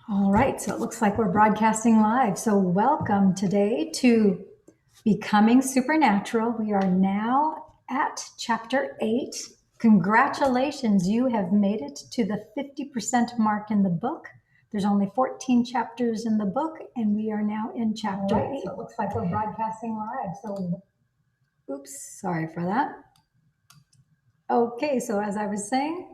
All right, so it looks like we're broadcasting live. So, welcome today to Becoming Supernatural. We are now at chapter 8. Congratulations, you have made it to the 50% mark in the book. There's only 14 chapters in the book, and we are now in chapter 8. So, it looks like we're broadcasting live. So, oops, sorry for that. Okay, so as I was saying,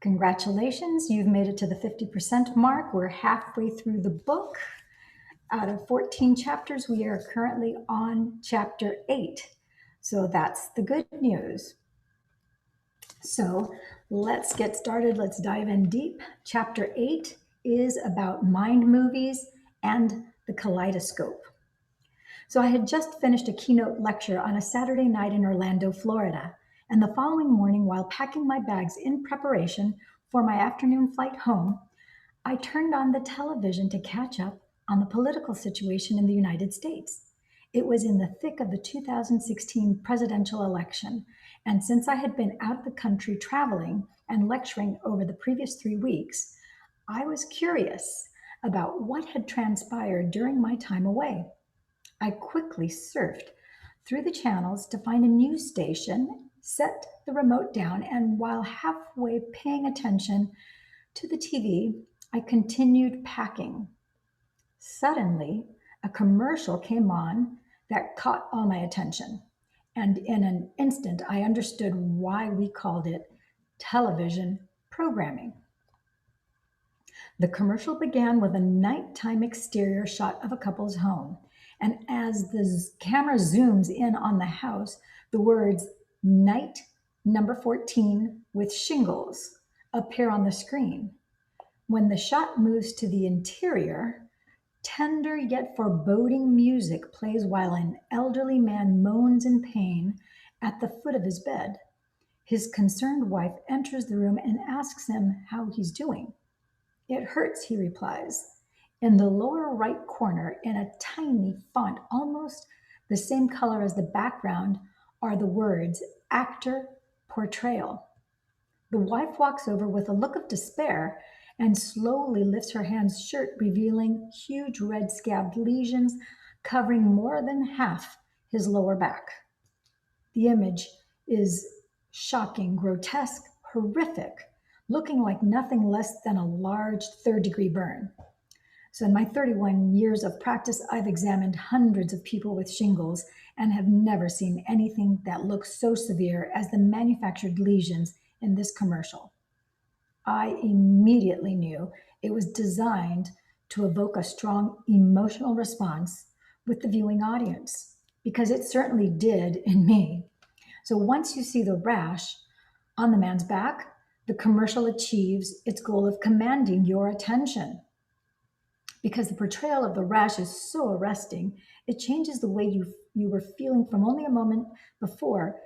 congratulations, you've made it to the 50% mark. We're halfway through the book. Out of 14 chapters, we are currently on chapter 8. So that's the good news. So let's get started. Let's dive in deep. Chapter 8 is about mind movies and the kaleidoscope. So I had just finished a keynote lecture on a Saturday night in Orlando, Florida. And the following morning, while packing my bags in preparation for my afternoon flight home, I turned on the television to catch up on the political situation in the United States. It was in the thick of the 2016 presidential election, and since I had been out of the country traveling and lecturing over the previous 3 weeks, I was curious about what had transpired during my time away. I quickly surfed through the channels to find a news station, set the remote down, and while halfway paying attention to the TV, I continued packing. Suddenly, a commercial came on that caught all my attention, and in an instant, I understood why we called it television programming. The commercial began with a nighttime exterior shot of a couple's home, and as the camera zooms in on the house, the words "Night number 14 with shingles" appear on the screen. When the shot moves to the interior, tender yet foreboding music plays while an elderly man moans in pain at the foot of his bed. His concerned wife enters the room and asks him how he's doing. "It hurts," he replies. In the lower right corner, in a tiny font almost the same color as the background, are the words "Actor Portrayal." The wife walks over with a look of despair and slowly lifts her hand's shirt, revealing huge red scabbed lesions covering more than half his lower back. The image is shocking, grotesque, horrific, looking like nothing less than a large third-degree burn. So, in my 31 years of practice, I've examined hundreds of people with shingles and have never seen anything that looks so severe as the manufactured lesions in this commercial. I immediately knew it was designed to evoke a strong emotional response with the viewing audience, because it certainly did in me. So, once you see the rash on the man's back, the commercial achieves its goal of commanding your attention. Because the portrayal of the rash is so arresting, it changes the way you were feeling from only a moment before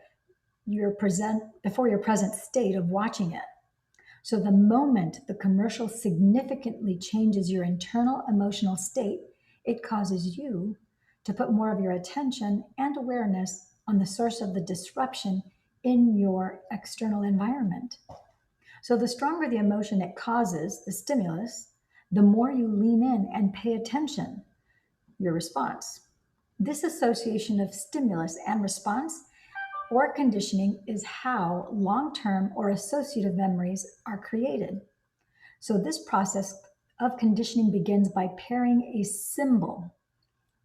before your present state of watching it. So the moment the commercial significantly changes your internal emotional state, it causes you to put more of your attention and awareness on the source of the disruption in your external environment. So the stronger the emotion it causes, the stimulus, the more you lean in and pay attention, your response. This association of stimulus and response or conditioning is how long term or associative memories are created. So, this process of conditioning begins by pairing a symbol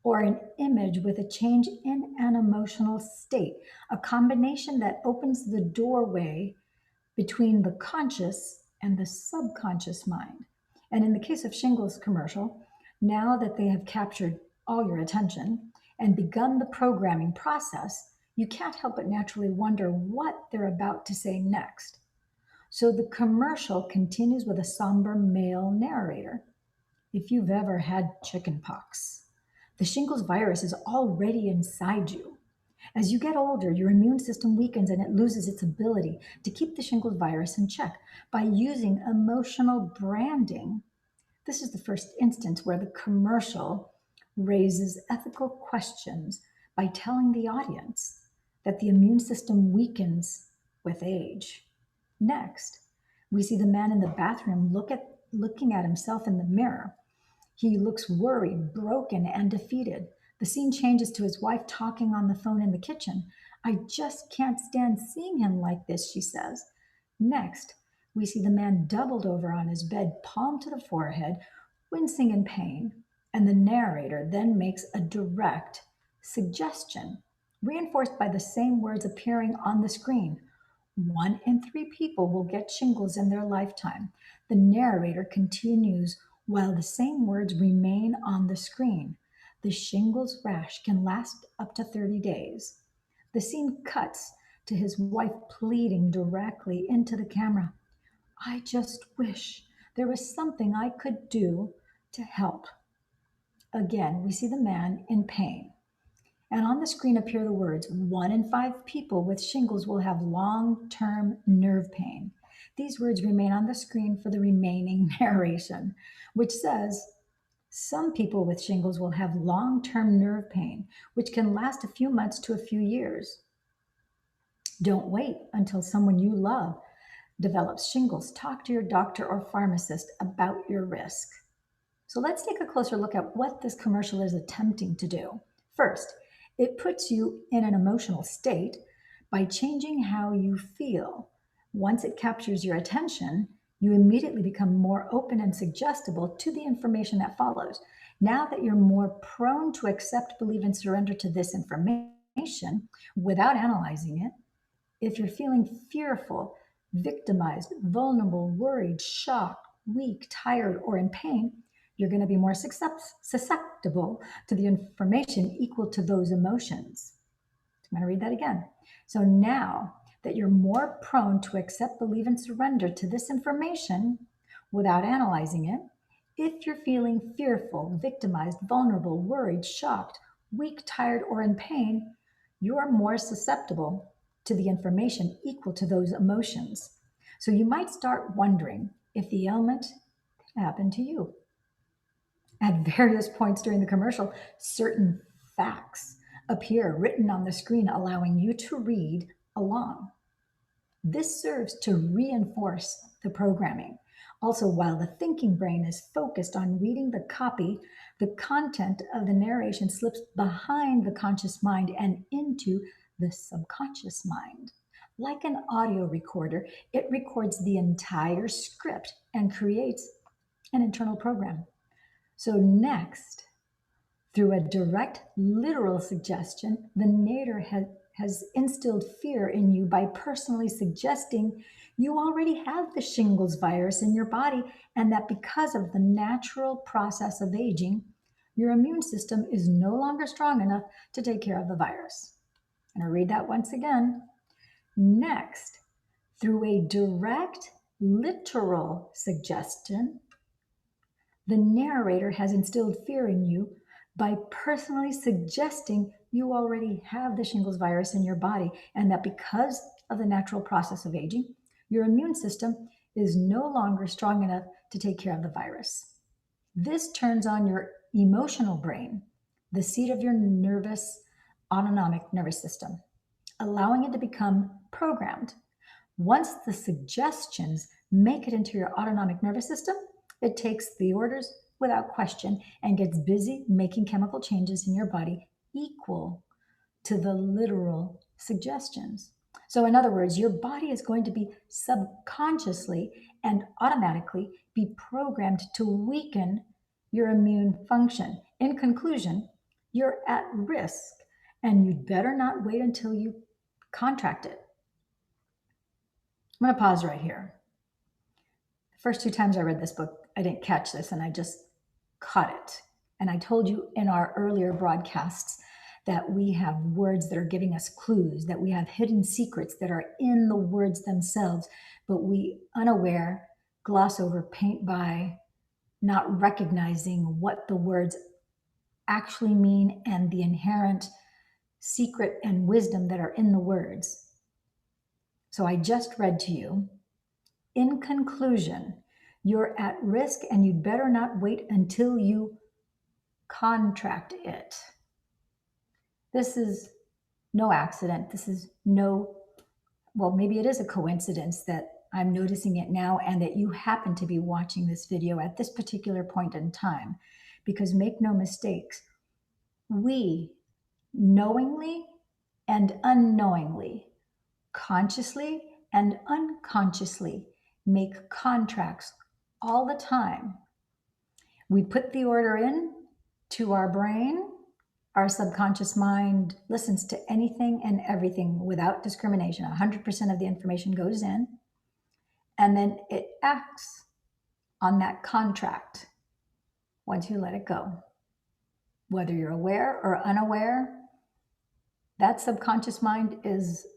or an image with a change in an emotional state, a combination that opens the doorway between the conscious and the subconscious mind. And in the case of Shingles commercial, now that they have captured all your attention and begun the programming process, you can't help but naturally wonder what they're about to say next. So the commercial continues with a somber male narrator. "If you've ever had chickenpox, the shingles virus is already inside you. As you get older, your immune system weakens and it loses its ability to keep the shingles virus in check. By using emotional branding, this is the first instance where the commercial raises ethical questions by telling the audience that the immune system weakens with age. Next, we see the man in the bathroom look at looking at himself in the mirror. He looks worried, broken, and defeated. The scene changes to his wife talking on the phone in the kitchen. I just can't stand seeing him like this, she says. Next, we see the man doubled over on his bed, palm to the forehead, wincing in pain. And the narrator then makes a direct suggestion, reinforced by the same words appearing on the screen. 1 in 3 people will get shingles in their lifetime. The narrator continues while the same words remain on the screen. The shingles rash can last up to 30 days. The scene cuts to his wife pleading directly into the camera. I just wish there was something I could do to help. Again, we see the man in pain. And on the screen appear the words 1 in 5 people with shingles will have long term nerve pain. These words remain on the screen for the remaining narration, which says some people with shingles will have long term nerve pain, which can last a few months to a few years. Don't wait until someone you love develops shingles. Talk to your doctor or pharmacist about your risk. So let's take a closer look at what this commercial is attempting to do. First, it puts you in an emotional state by changing how you feel. Once it captures your attention, you immediately become more open and suggestible to the information that follows. Now that you're more prone to accept, believe, and surrender to this information without analyzing it, if you're feeling fearful, victimized, vulnerable, worried, shocked, weak, tired, or in pain, you're going to be more susceptible to the information equal to those emotions. I'm going to read that again. So now that you're more prone to accept, believe, and surrender to this information without analyzing it, if you're feeling fearful, victimized, vulnerable, worried, shocked, weak, tired, or in pain, you're more susceptible to the information equal to those emotions. So you might start wondering if the ailment happened to you. At various points during the commercial, certain facts appear written on the screen, allowing you to read along. This serves to reinforce the programming. Also, while the thinking brain is focused on reading the copy, the content of the narration slips behind the conscious mind and into the subconscious mind. Like an audio recorder, it records the entire script and creates an internal program. So next, through a direct, literal suggestion, the narrator has instilled fear in you by personally suggesting you already have the shingles virus in your body and that because of the natural process of aging, your immune system is no longer strong enough to take care of the virus. And I'll read that once again. Next, through a direct, literal suggestion, the narrator has instilled fear in you by personally suggesting you already have the shingles virus in your body and that because of the natural process of aging, your immune system is no longer strong enough to take care of the virus. This turns on your emotional brain, the seat of your autonomic nervous system, allowing it to become programmed. Once the suggestions make it into your autonomic nervous system, it takes the orders without question and gets busy making chemical changes in your body equal to the literal suggestions. So in other words, your body is going to be subconsciously and automatically be programmed to weaken your immune function. In conclusion, you're at risk and you'd better not wait until you contract it. I'm going to pause right here. The first 2 times I read this book, I didn't catch this and I just caught it. And I told you in our earlier broadcasts that we have words that are giving us clues, that we have hidden secrets that are in the words themselves, but we unaware gloss over, paint by, not recognizing what the words actually mean and the inherent secret and wisdom that are in the words. So I just read to you, in conclusion, you're at risk and you'd better not wait until you contract it. This is no accident. This is maybe it is a coincidence that I'm noticing it now and that you happen to be watching this video at this particular point in time. Because make no mistakes, we knowingly and unknowingly, consciously and unconsciously make contracts all the time. We put the order in to our brain. Our subconscious mind listens to anything and everything without discrimination. 100% of the information goes in, and then it acts on that contract once you let it go. Whether you're aware or unaware, that subconscious mind is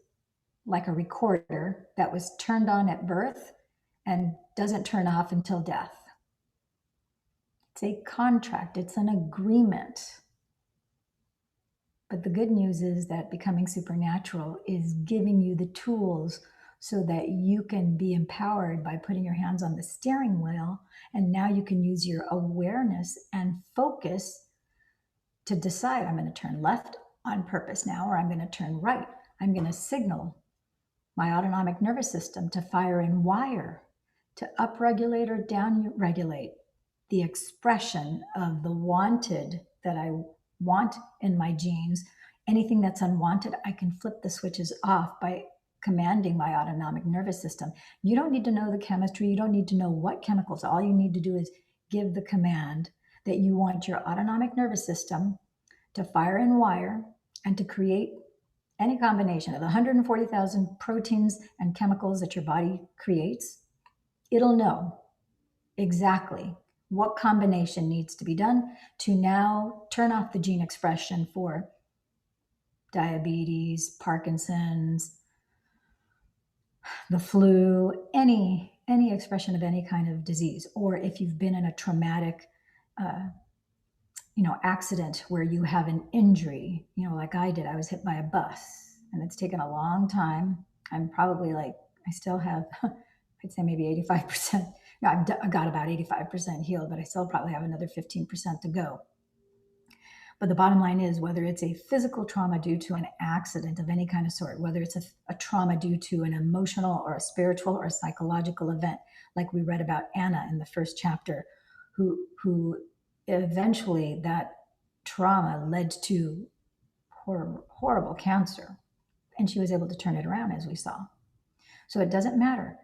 like a recorder that was turned on at birth and doesn't turn off until death. It's a contract, it's an agreement. But the good news is that becoming supernatural is giving you the tools so that you can be empowered by putting your hands on the steering wheel. And now you can use your awareness and focus to decide, I'm going to turn left on purpose now, or I'm going to turn right. I'm going to signal my autonomic nervous system to fire and wire, to upregulate or downregulate the expression of the wanted that I want in my genes. Anything that's unwanted, I can flip the switches off by commanding my autonomic nervous system. You don't need to know the chemistry. You don't need to know what chemicals. All you need to do is give the command that you want your autonomic nervous system to fire and wire and to create any combination of the 140,000 proteins and chemicals that your body creates. It'll know exactly what combination needs to be done to now turn off the gene expression for diabetes, Parkinson's, the flu, any expression of any kind of disease. Or if you've been in a traumatic accident where you have an injury, like I did. I was hit by a bus, and it's taken a long time. I'm probably I still have, I'd say maybe 85%. No, I got about 85% healed, but I still probably have another 15% to go. But the bottom line is, whether it's a physical trauma due to an accident of any kind of sort, whether it's a trauma due to an emotional or a spiritual or a psychological event, like we read about Anna in the first chapter, who eventually that trauma led to horrible cancer, and she was able to turn it around, as we saw. So it doesn't matter.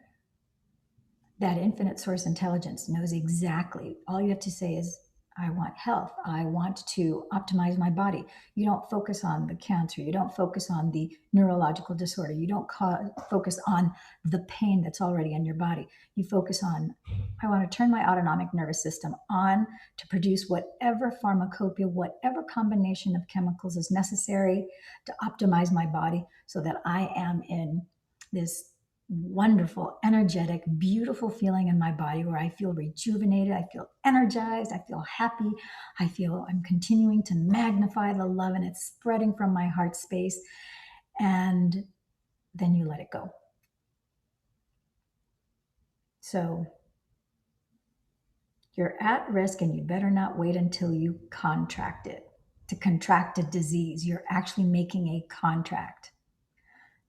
That infinite source intelligence knows exactly. All you have to say is, I want health. I want to optimize my body. You don't focus on the cancer. You don't focus on the neurological disorder. You don't focus on the pain that's already in your body. You focus on, I want to turn my autonomic nervous system on to produce whatever pharmacopoeia, whatever combination of chemicals is necessary to optimize my body so that I am in this wonderful, energetic, beautiful feeling in my body where I feel rejuvenated, I feel energized, I feel happy, I feel I'm continuing to magnify the love and it's spreading from my heart space. And then you let it go. So you're at risk, and you better not wait until you contract it. To contract a disease, you're actually making a contract.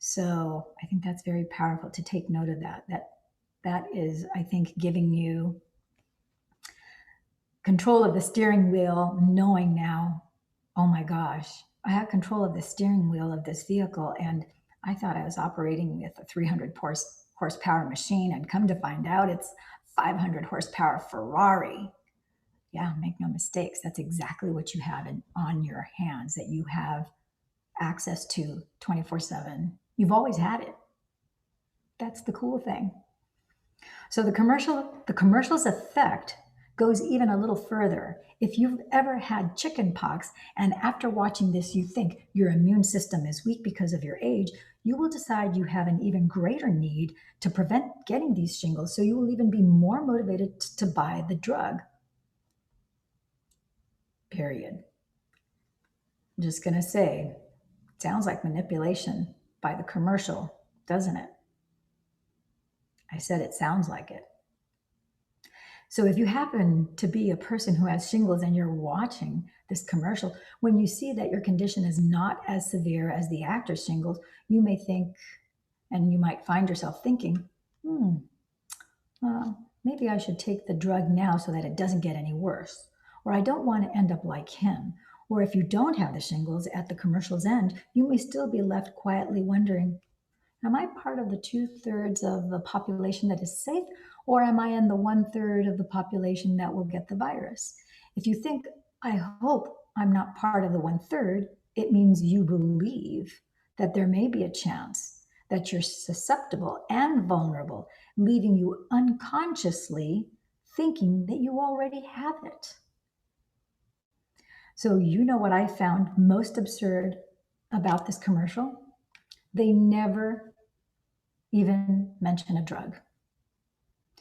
So I think that's very powerful to take note of that. That is, I think, giving you control of the steering wheel, knowing now, oh my gosh, I have control of the steering wheel of this vehicle, and I thought I was operating with a 300 horsepower machine, and come to find out it's 500 horsepower Ferrari. Yeah, make no mistakes. That's exactly what you have on your hands, that you have access to 24/7. You've always had it. That's the cool thing. So the commercial's effect goes even a little further. If you've ever had chicken pox, and after watching this you think your immune system is weak because of your age, you will decide you have an even greater need to prevent getting these shingles, so you will even be more motivated to buy the drug. Period. I'm just going to say, it sounds like manipulation by the commercial, doesn't it? I said it sounds like it. So if you happen to be a person who has shingles and you're watching this commercial, when you see that your condition is not as severe as the actor's shingles, you may think, and you might find yourself thinking, Hmm. Maybe I should take the drug now so that it doesn't get any worse. Or I don't want to end up like him. Or if you don't have the shingles at the commercial's end, you may still be left quietly wondering, am I part of the two-thirds of the population that is safe, or am I in the one-third of the population that will get the virus? If you think, I hope I'm not part of the one-third, it means you believe that there may be a chance that you're susceptible and vulnerable, leaving you unconsciously thinking that you already have it. So, you know what I found most absurd about this commercial? They never even mention a drug,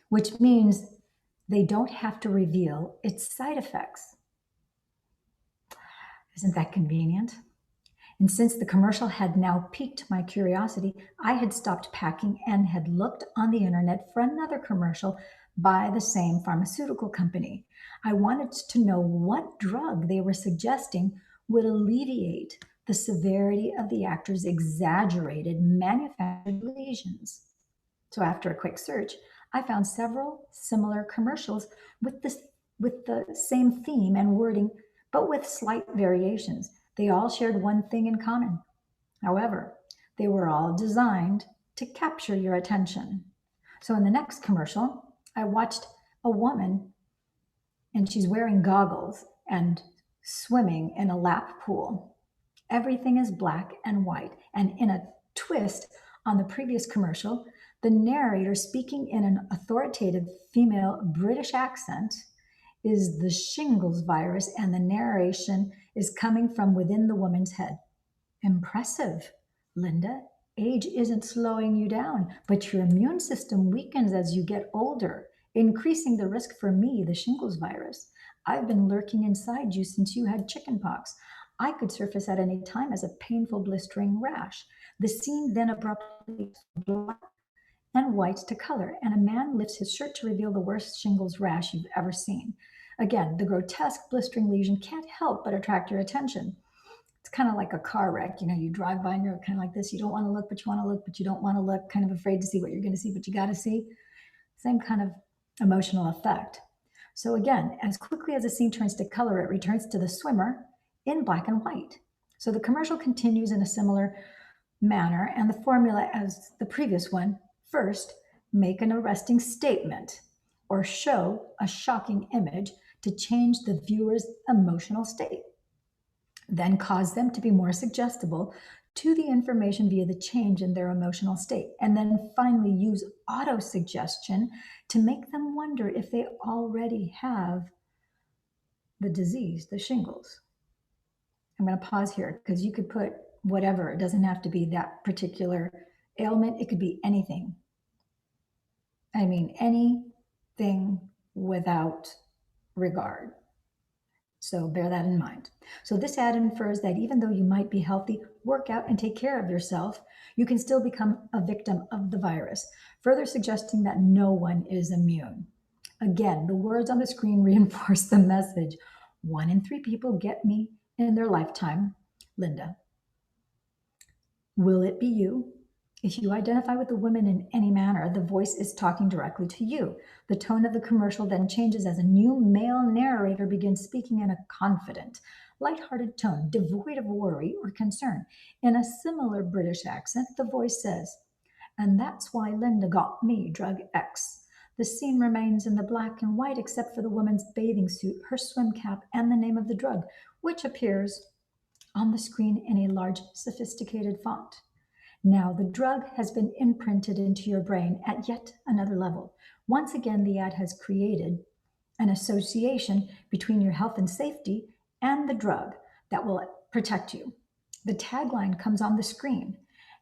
which means they don't have to reveal its side effects. Isn't that convenient? And since the commercial had now piqued my curiosity, I had stopped packing and had looked on the internet for another commercial by the same pharmaceutical company. I wanted to know what drug they were suggesting would alleviate the severity of the actor's exaggerated manufactured lesions. So after a quick search, I found several similar commercials with this with the same theme and wording, but with slight variations. They all shared one thing in common. However, they were all designed to capture your attention. So in the next commercial, I watched a woman and she's wearing goggles and swimming in a lap pool. Everything is black and white. And in a twist on the previous commercial, the narrator, speaking in an authoritative female British accent, is the shingles virus, and the narration is coming from within the woman's head. Impressive, Linda. Age isn't slowing you down, but your immune system weakens as you get older, increasing the risk for me, the shingles virus. I've been lurking inside you since you had chickenpox. I could surface at any time as a painful, blistering rash. The scene then abruptly black and white to color, and a man lifts his shirt to reveal the worst shingles rash you've ever seen. Again, the grotesque, blistering lesion can't help but attract your attention. It's kind of like a car wreck. You know, you drive by and you're kind of like this. You don't want to look, but you want to look, but you don't want to look, kind of afraid to see what you're going to see, but you got to see. Same kind of emotional effect. So again, as quickly as the scene turns to color, it returns to the swimmer in black and white. So the commercial continues in a similar manner, and the formula as the previous one. First, make an arresting statement or show a shocking image to change the viewer's emotional state. Then cause them to be more suggestible to the information via the change in their emotional state. And then finally use auto-suggestion to make them wonder if they already have the disease, the shingles. I'm going to pause here because you could put whatever. It doesn't have to be that particular ailment. It could be anything. I mean, anything without regard. So bear that in mind. So this ad infers that even though you might be healthy, work out and take care of yourself, you can still become a victim of the virus, further suggesting that no one is immune. Again, the words on the screen reinforce the message. 1 in 3 people get me in their lifetime. Linda. Will it be you? If you identify with the woman in any manner, the voice is talking directly to you. The tone of the commercial then changes as a new male narrator begins speaking in a confident, lighthearted tone, devoid of worry or concern. In a similar British accent, the voice says, and that's why Linda got me drug X. The scene remains in the black and white except for the woman's bathing suit, her swim cap, and the name of the drug, which appears on the screen in a large, sophisticated font. Now, the drug has been imprinted into your brain at yet another level. Once again, the ad has created an association between your health and safety and the drug that will protect you. The tagline comes on the screen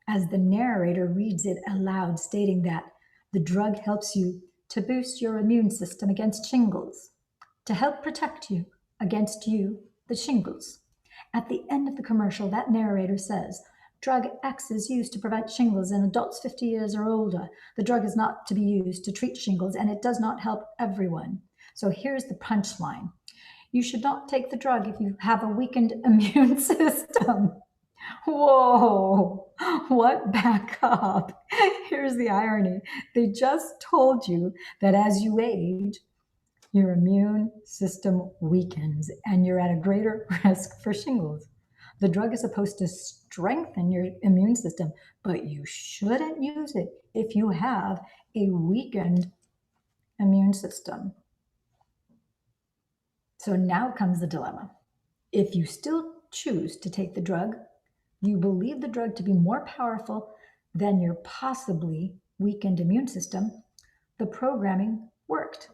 as the narrator reads it aloud, stating that the drug helps you to boost your immune system against shingles, to help protect you against the shingles. At the end of the commercial, that narrator says, Drug X is used to prevent shingles in adults 50 years or older. The drug is not to be used to treat shingles, and it does not help everyone. So here's the punchline. You should not take the drug if you have a weakened immune system. Whoa, what? Back up. Here's the irony. They just told you that as you age, your immune system weakens and you're at a greater risk for shingles. The drug is supposed to strengthen your immune system, but you shouldn't use it if you have a weakened immune system. So now comes the dilemma. If you still choose to take the drug, you believe the drug to be more powerful than your possibly weakened immune system, the programming worked.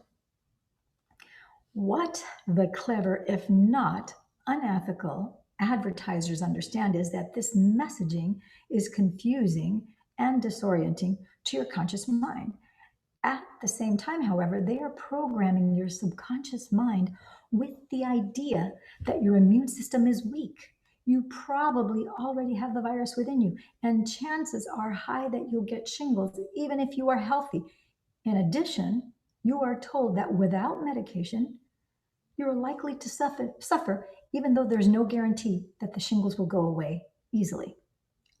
What the clever, if not unethical, advertisers understand is that this messaging is confusing and disorienting to your conscious mind. At the same time, however, they are programming your subconscious mind with the idea that your immune system is weak. You probably already have the virus within you, and chances are high that you'll get shingles even if you are healthy. In addition, you are told that without medication, you're likely to suffer even though there's no guarantee that the shingles will go away easily,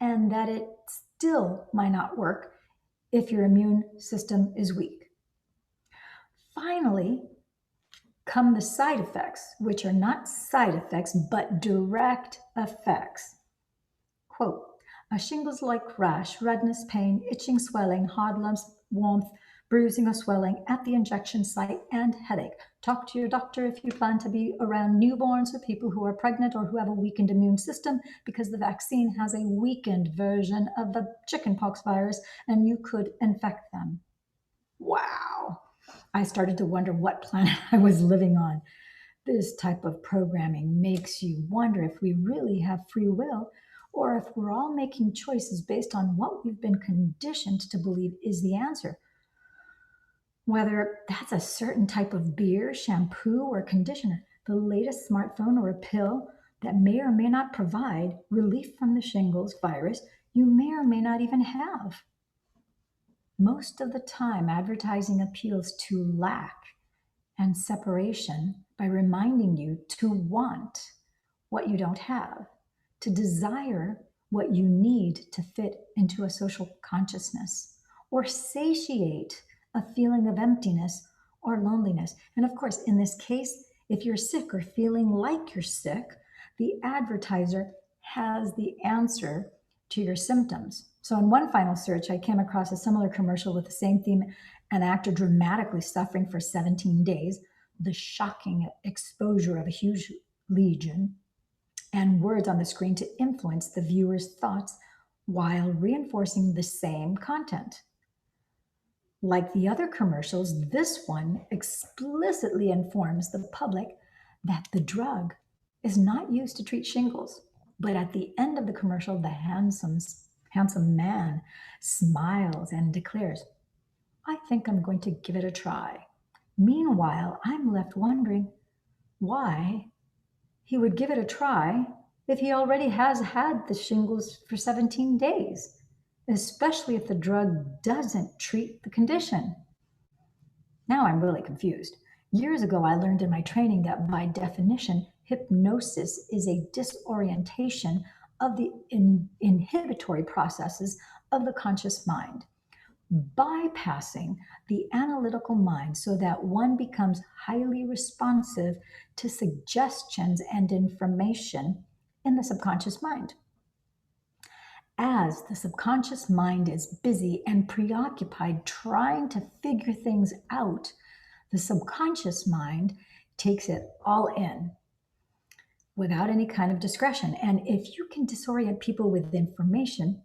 and that it still might not work if your immune system is weak. Finally, come the side effects, which are not side effects, but direct effects. Quote, a shingles-like rash, redness, pain, itching, swelling, hard lumps, warmth, bruising or swelling at the injection site, and headache. Talk to your doctor if you plan to be around newborns or people who are pregnant or who have a weakened immune system, because the vaccine has a weakened version of the chickenpox virus and you could infect them. Wow. I started to wonder what planet I was living on. This type of programming makes you wonder if we really have free will or if we're all making choices based on what we've been conditioned to believe is the answer. Whether that's a certain type of beer, shampoo, or conditioner, the latest smartphone, or a pill that may or may not provide relief from the shingles virus you may or may not even have. Most of the time, advertising appeals to lack and separation by reminding you to want what you don't have, to desire what you need to fit into a social consciousness, or satiate a feeling of emptiness or loneliness. And of course, in this case, if you're sick or feeling like you're sick, the advertiser has the answer to your symptoms. So, in one final search, I came across a similar commercial with the same theme: an actor dramatically suffering for 17 days, the shocking exposure of a huge lesion, and words on the screen to influence the viewer's thoughts while reinforcing the same content. Like the other commercials, this one explicitly informs the public that the drug is not used to treat shingles. But at the end of the commercial, the handsome man smiles and declares, I think I'm going to give it a try. Meanwhile, I'm left wondering why he would give it a try if he already has had the shingles for 17 days, especially if the drug doesn't treat the condition. Now I'm really confused. Years ago, I learned in my training that by definition, hypnosis is a disorientation of the inhibitory processes of the conscious mind, bypassing the analytical mind so that one becomes highly responsive to suggestions and information in the subconscious mind. As the subconscious mind is busy and preoccupied trying to figure things out, the subconscious mind takes it all in without any kind of discretion. And if you can disorient people with information,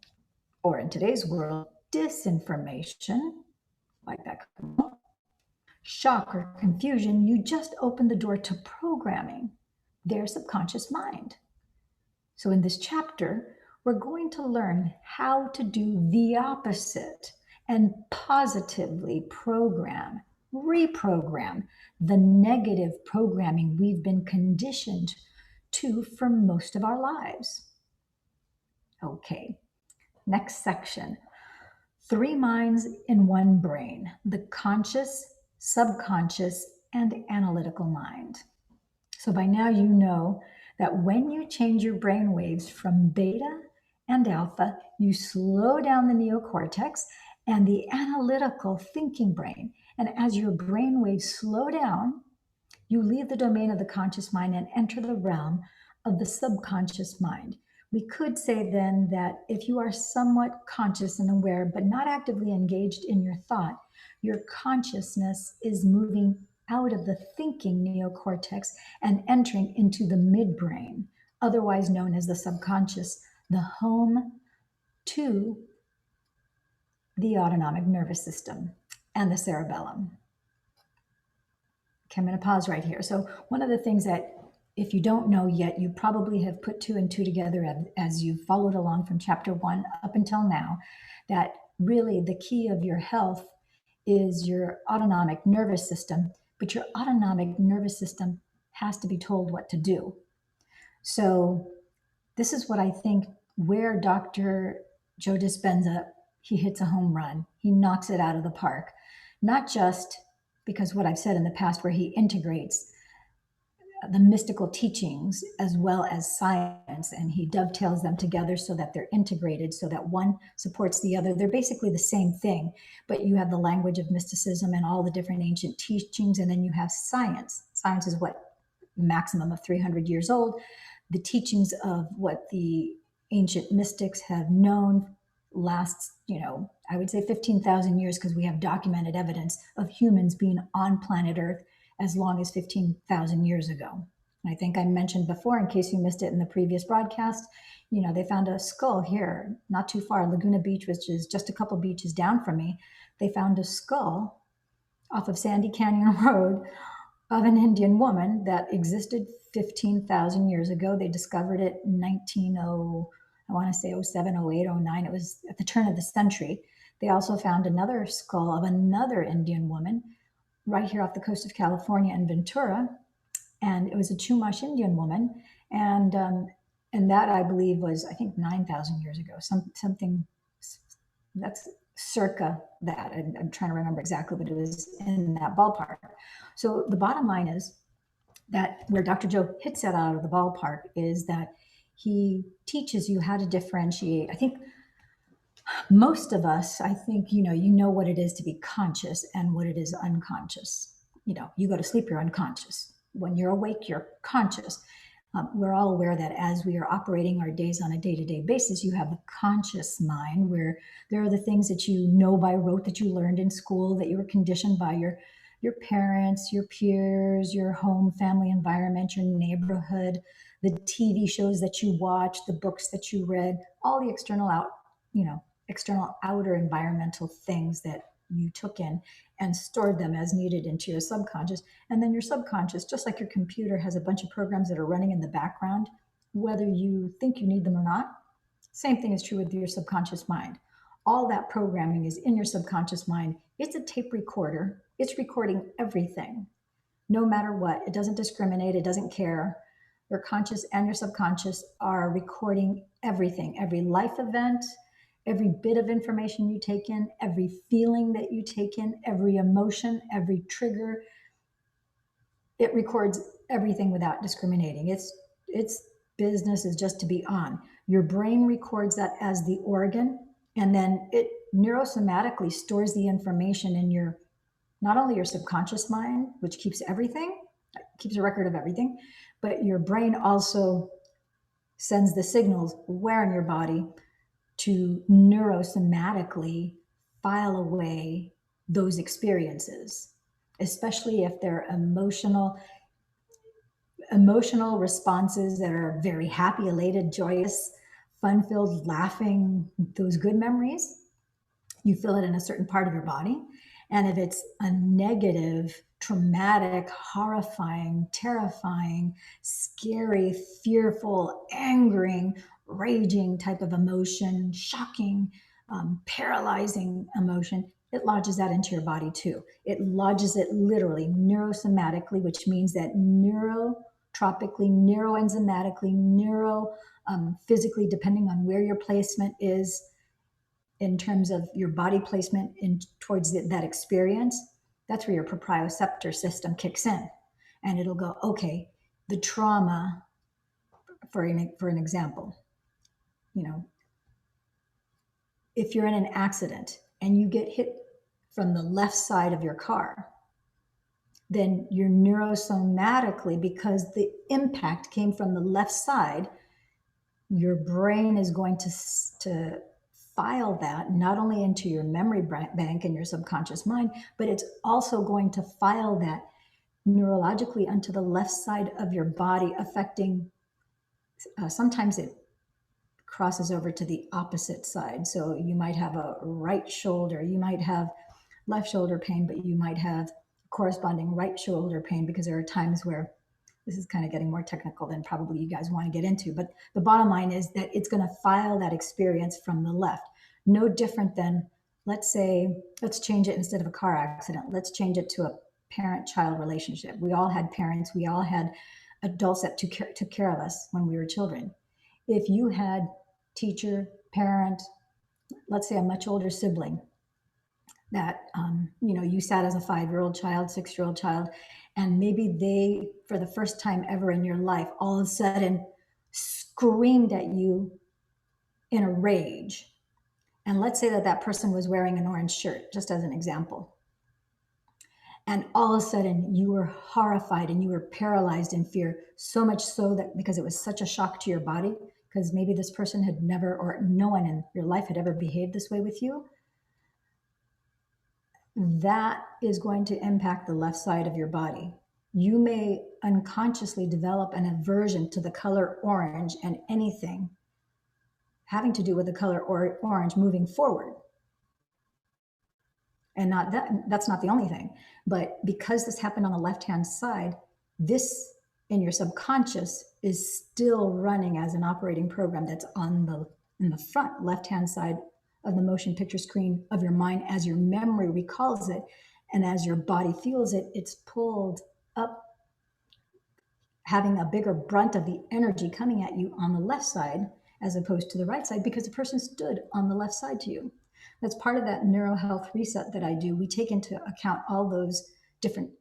or in today's world, disinformation, like that, shock or confusion, you just open the door to programming their subconscious mind. So in this chapter, we're going to learn how to do the opposite and positively reprogram the negative programming we've been conditioned to for most of our lives. Okay, next section. 3 minds in one brain: the conscious, subconscious, and analytical mind. So by now you know that when you change your brain waves from beta and alpha, you slow down the neocortex and the analytical thinking brain. And as your brain waves slow down, you leave the domain of the conscious mind and enter the realm of the subconscious mind. We could say then that if you are somewhat conscious and aware, but not actively engaged in your thought, your consciousness is moving out of the thinking neocortex and entering into the midbrain, otherwise known as the subconscious, the home to the autonomic nervous system and the cerebellum. Okay, I'm going to pause right here. So one of the things that, if you don't know yet, you probably have put two and two together as you've followed along from chapter 1 up until now, that really the key of your health is your autonomic nervous system, but your autonomic nervous system has to be told what to do. So this is what I think where Dr. Joe Dispenza, he hits a home run. He knocks it out of the park, not just because what I've said in the past, where he integrates the mystical teachings as well as science, and he dovetails them together so that they're integrated, so that one supports the other. They're basically the same thing, but you have the language of mysticism and all the different ancient teachings, and then you have science. Science is what, maximum of 300 years old. The teachings of what the ancient mystics have known lasts, I would say 15,000 years, because we have documented evidence of humans being on planet Earth as long as 15,000 years ago. And I think I mentioned before, in case you missed it in the previous broadcast, they found a skull here, not too far, Laguna Beach, which is just a couple beaches down from me. They found a skull off of Sandy Canyon Road of an Indian woman that existed 15,000 years ago. They discovered it in 1907, 08, 09. It was at the turn of the century. They also found another skull of another Indian woman right here off the coast of California in Ventura, and it was a Chumash Indian woman, and that, I believe, was, I think, 9,000 years ago, something that's circa that. I'm trying to remember exactly, but it was in that ballpark. So the bottom line is that where Dr. Joe hits that out of the ballpark is that he teaches you how to differentiate. I think most of us, you know what it is to be conscious and what it is unconscious. You go to sleep, you're unconscious. When you're awake, you're conscious. We're all aware that as we are operating our days on a day-to-day basis, you have a conscious mind where there are the things that you know by rote, that you learned in school, that you were conditioned by your parents, your peers, your home, family environment, your neighborhood, the TV shows that you watch, the books that you read, all the external outer environmental things that you took in and stored them as needed into your subconscious. And then your subconscious, just like your computer, has a bunch of programs that are running in the background, whether you think you need them or not. Same thing is true with your subconscious mind. All that programming is in your subconscious mind. It's a tape recorder. It's recording everything, no matter what. It doesn't discriminate. It doesn't care. Your conscious and your subconscious are recording everything, every life event, every bit of information you take in, every feeling that you take in, every emotion, every trigger. It records everything without discriminating. Its business is just to be on. Your brain records that as the organ, and then it neurosomatically stores the information in not only your subconscious mind, which keeps everything, keeps a record of everything, but your brain also sends the signals where in your body to neurosomatically file away those experiences, especially if they're emotional responses that are very happy, elated, joyous, fun-filled, laughing, those good memories. You feel it in a certain part of your body. And if it's a negative, traumatic, horrifying, terrifying, scary, fearful, angering, raging type of emotion, shocking, paralyzing emotion, it lodges that into your body too. It lodges it literally neurosomatically, which means that neurotropically, neuroenzymatically, physically, depending on where your placement is in terms of your body placement towards that experience, that's where your proprioceptor system kicks in. And it'll go, okay, the trauma for an example, if you're in an accident and you get hit from the left side of your car, then you're neurosomatically, because the impact came from the left side, your brain is going to file that not only into your memory bank and your subconscious mind, but it's also going to file that neurologically onto the left side of your body, affecting, sometimes it crosses over to the opposite side. So you might have a right shoulder, you might have left shoulder pain, but you might have corresponding right shoulder pain, because there are times where, this is kind of getting more technical than probably you guys want to get into, but the bottom line is that it's going to file that experience from the left. No different than, let's change it, instead of a car accident, let's change it to a parent-child relationship. We all had parents, we all had adults that took care of us when we were children. If you had teacher, parent, let's say a much older sibling, that you sat as a 5-year-old child, 6-year-old child, and maybe they, for the first time ever in your life, all of a sudden screamed at you in a rage. And let's say that person was wearing an orange shirt, just as an example. And all of a sudden you were horrified and you were paralyzed in fear, so much so that because it was such a shock to your body, because maybe this person had never, or no one in your life had ever behaved this way with you, that is going to impact the left side of your body. You may unconsciously develop an aversion to the color orange and anything having to do with the color orange moving forward. And that's not the only thing, but because this happened on the left-hand side, this in your subconscious is still running as an operating program that's in the front left-hand side of the motion picture screen of your mind. As your memory recalls it and as your body feels it, it's pulled up, having a bigger brunt of the energy coming at you on the left side as opposed to the right side, because the person stood on the left side to you. That's part of that neurohealth reset that I do. We take into account all those different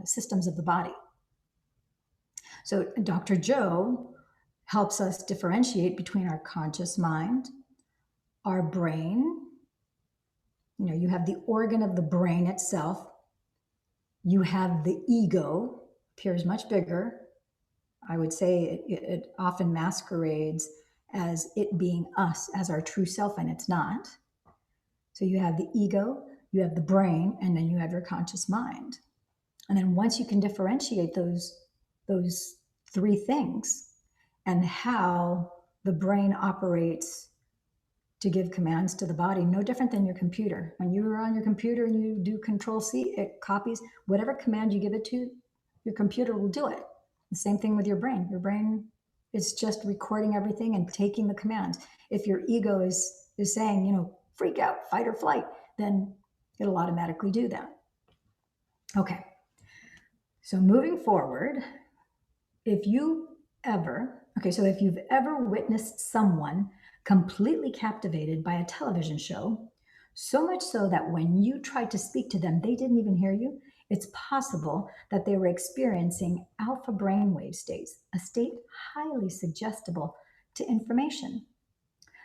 systems of the body. So Dr. Joe helps us differentiate between our conscious mind, our brain. You have the organ of the brain itself. You have the ego, appears much bigger. I would say it often masquerades as it being us, as our true self, and it's not. So you have the ego, you have the brain, and then you have your conscious mind. And then once you can differentiate those three things and how the brain operates to give commands to the body, no different than your computer. When you are on your computer and you do Control-C, it copies whatever command you give it to, your computer will do it. The same thing with your brain. Your brain is just recording everything and taking the commands. If your ego is saying, freak out, fight or flight, then it'll automatically do that. Okay. So moving forward, if you've ever witnessed someone completely captivated by a television show, so much so that when you tried to speak to them, they didn't even hear you, it's possible that they were experiencing alpha brainwave states, a state highly suggestible to information.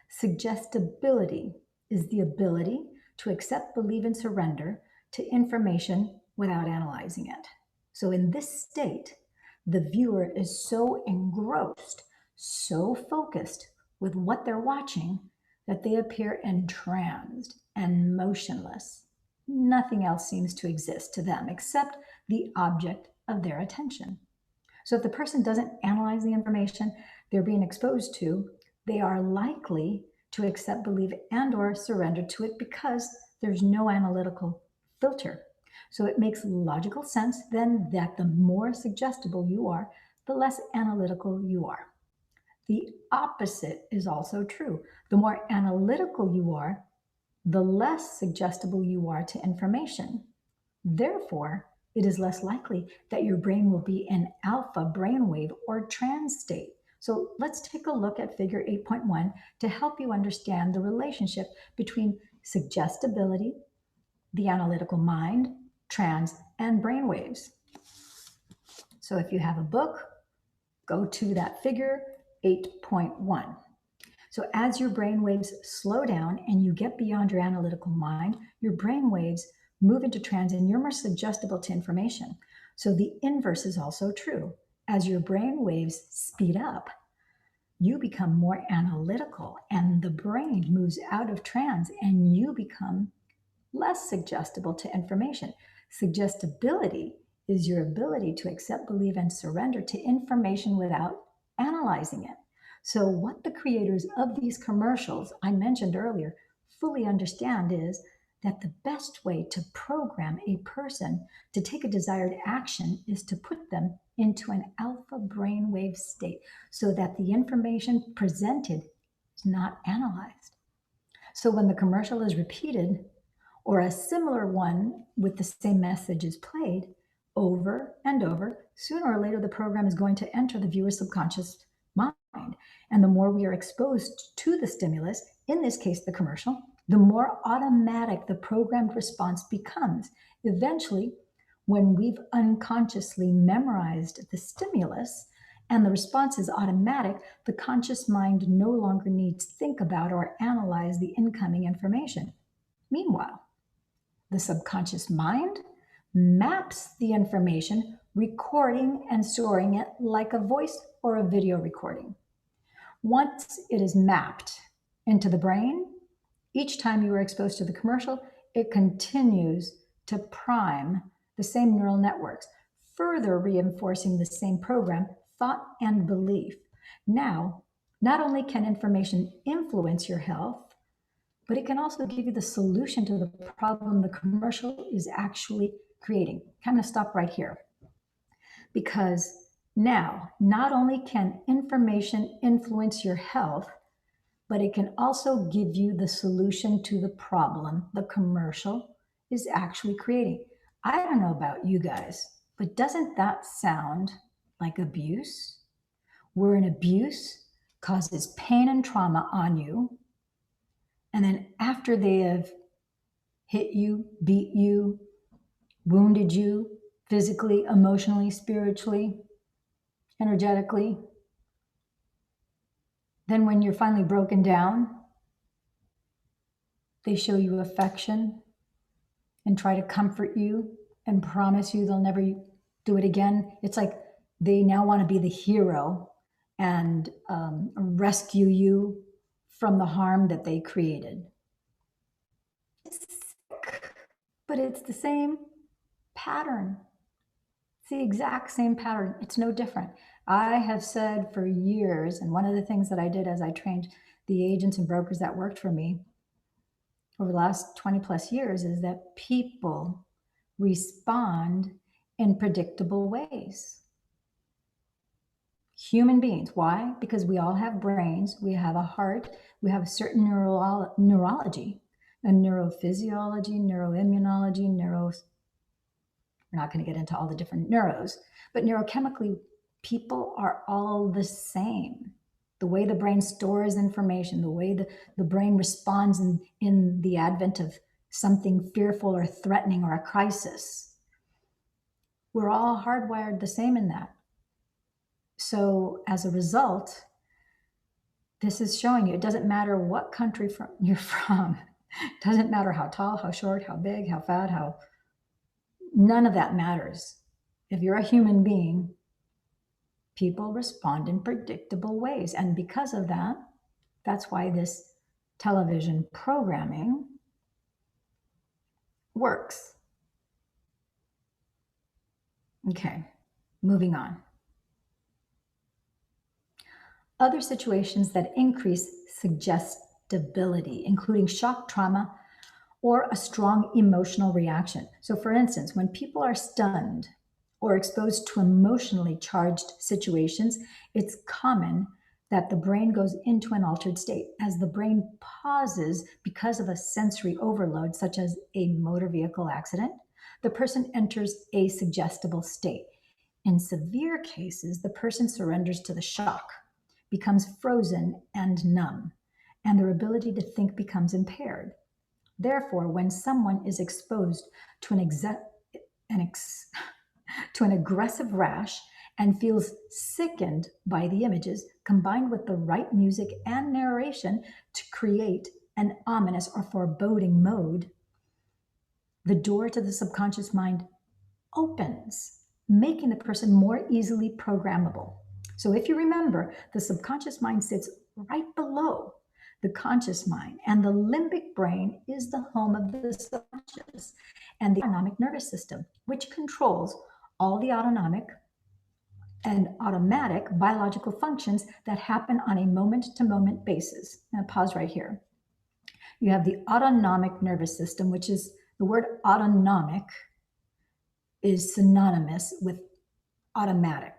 Suggestibility is the ability to accept, believe, and surrender to information without analyzing it. So in this state, the viewer is so engrossed, so focused with what they're watching, that they appear entranced and motionless. Nothing else seems to exist to them except the object of their attention. So if the person doesn't analyze the information they're being exposed to, they are likely to accept, believe, and or surrender to it because there's no analytical filter. So it makes logical sense then that the more suggestible you are, the less analytical you are. The opposite is also true. The more analytical you are, the less suggestible you are to information. Therefore, it is less likely that your brain will be in alpha brainwave or trance state. So let's take a look at figure 8.1 to help you understand the relationship between suggestibility, the analytical mind, trance, and brainwaves. So if you have a book, go to that figure 8.1. So as your brain waves slow down and you get beyond your analytical mind, your brain waves move into trance and you're more suggestible to information. So the inverse is also true. As your brain waves speed up, you become more analytical and the brain moves out of trance and you become less suggestible to information. Suggestibility is your ability to accept, believe, and surrender to information without analyzing it. So, what the creators of these commercials I mentioned earlier fully understand is that the best way to program a person to take a desired action is to put them into an alpha brainwave state so that the information presented is not analyzed. So, when the commercial is repeated, or a similar one with the same message is played over and over, sooner or later the program is going to enter the viewer's subconscious mind. And the more we are exposed to the stimulus, in this case the commercial, the more automatic the programmed response becomes. Eventually, when we've unconsciously memorized the stimulus and the response is automatic, the conscious mind no longer needs to think about or analyze the incoming information. Meanwhile, the subconscious mind maps the information, recording and storing it like a voice or a video recording. Once it is mapped into the brain, each time you are exposed to the commercial, it continues to prime the same neural networks, further reinforcing the same program, thought, and belief. Now, not only can information influence your health, but it can also give you the solution to the problem the commercial is actually creating. I'm going to stop right here because now not only can information influence your health, but it can also give you the solution to the problem the commercial is actually creating. I don't know about you guys, but doesn't that sound like abuse? Where an abuse causes pain and trauma on you, and then after they have hit you, beat you, wounded you physically, emotionally, spiritually, energetically, then when you're finally broken down, they show you affection and try to comfort you and promise you they'll never do it again. It's like they now want to be the hero and rescue you from the harm that they created. It's sick, but it's the same pattern. It's the exact same pattern. It's no different. I have said for years, and one of the things that I did as I trained the agents and brokers that worked for me over the last 20 plus years is that people respond in predictable ways. Human beings. Why? Because we all have brains, we have a heart, we have a certain neurology, a neurophysiology, neuroimmunology, we're not going to get into all the different neuros, but neurochemically, people are all the same. The way the brain stores information, the way the brain responds in the advent of something fearful or threatening or a crisis. We're all hardwired the same in that. So as a result, this is showing you, it doesn't matter what country you're from. It doesn't matter how tall, how short, how big, how fat, none of that matters. If you're a human being, people respond in predictable ways. And because of that, that's why this television programming works. Okay, moving on. Other situations that increase suggestibility, including shock, trauma, or a strong emotional reaction. So for instance, when people are stunned or exposed to emotionally charged situations, it's common that the brain goes into an altered state. As the brain pauses because of a sensory overload, such as a motor vehicle accident, the person enters a suggestible state. In severe cases, the person surrenders to the shock, becomes frozen and numb, and their ability to think becomes impaired. Therefore, when someone is exposed to an aggressive rash and feels sickened by the images, combined with the right music and narration to create an ominous or foreboding mode, the door to the subconscious mind opens, making the person more easily programmable. So if you remember, the subconscious mind sits right below the conscious mind, and the limbic brain is the home of the subconscious and the autonomic nervous system, which controls all the autonomic and automatic biological functions that happen on a moment to moment basis. I'm going to pause right here. You have the autonomic nervous system, which is the word autonomic is synonymous with automatic,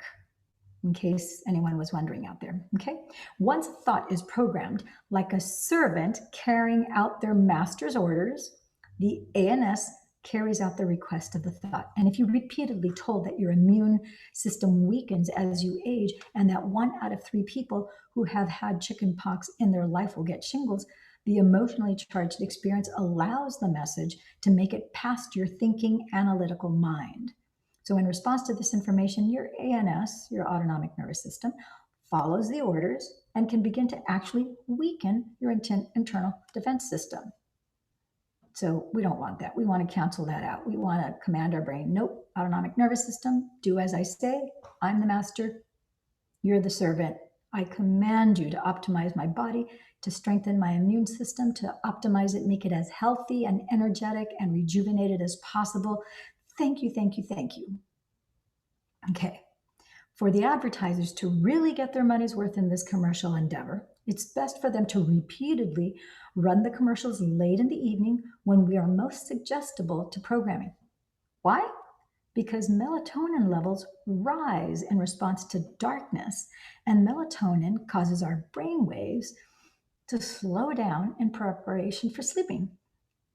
in case anyone was wondering out there. Okay. Once a thought is programmed like a servant carrying out their master's orders, the ANS carries out the request of the thought. And if you repeatedly told that your immune system weakens as you age and that 1 out of 3 people who have had chickenpox in their life will get shingles, the emotionally charged experience allows the message to make it past your thinking analytical mind. So in response to this information, your ANS, your autonomic nervous system, follows the orders and can begin to actually weaken your internal defense system. So we don't want that. We want to cancel that out. We want to command our brain, nope, autonomic nervous system, do as I say. I'm the master. You're the servant. I command you to optimize my body, to strengthen my immune system, to optimize it, make it as healthy and energetic and rejuvenated as possible. Thank you, thank you, thank you. Okay. For the advertisers to really get their money's worth in this commercial endeavor, it's best for them to repeatedly run the commercials late in the evening when we are most suggestible to programming. Why? Because melatonin levels rise in response to darkness, and melatonin causes our brain waves to slow down in preparation for sleeping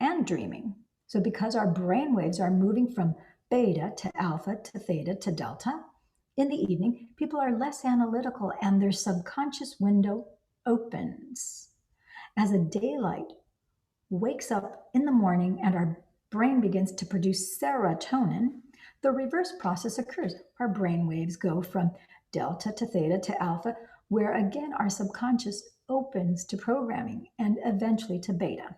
and dreaming. So because our brain waves are moving from beta to alpha to theta to delta, in the evening, people are less analytical and their subconscious window opens. As the daylight wakes up in the morning and our brain begins to produce serotonin, the reverse process occurs. Our brain waves go from delta to theta to alpha, where again our subconscious opens to programming and eventually to beta.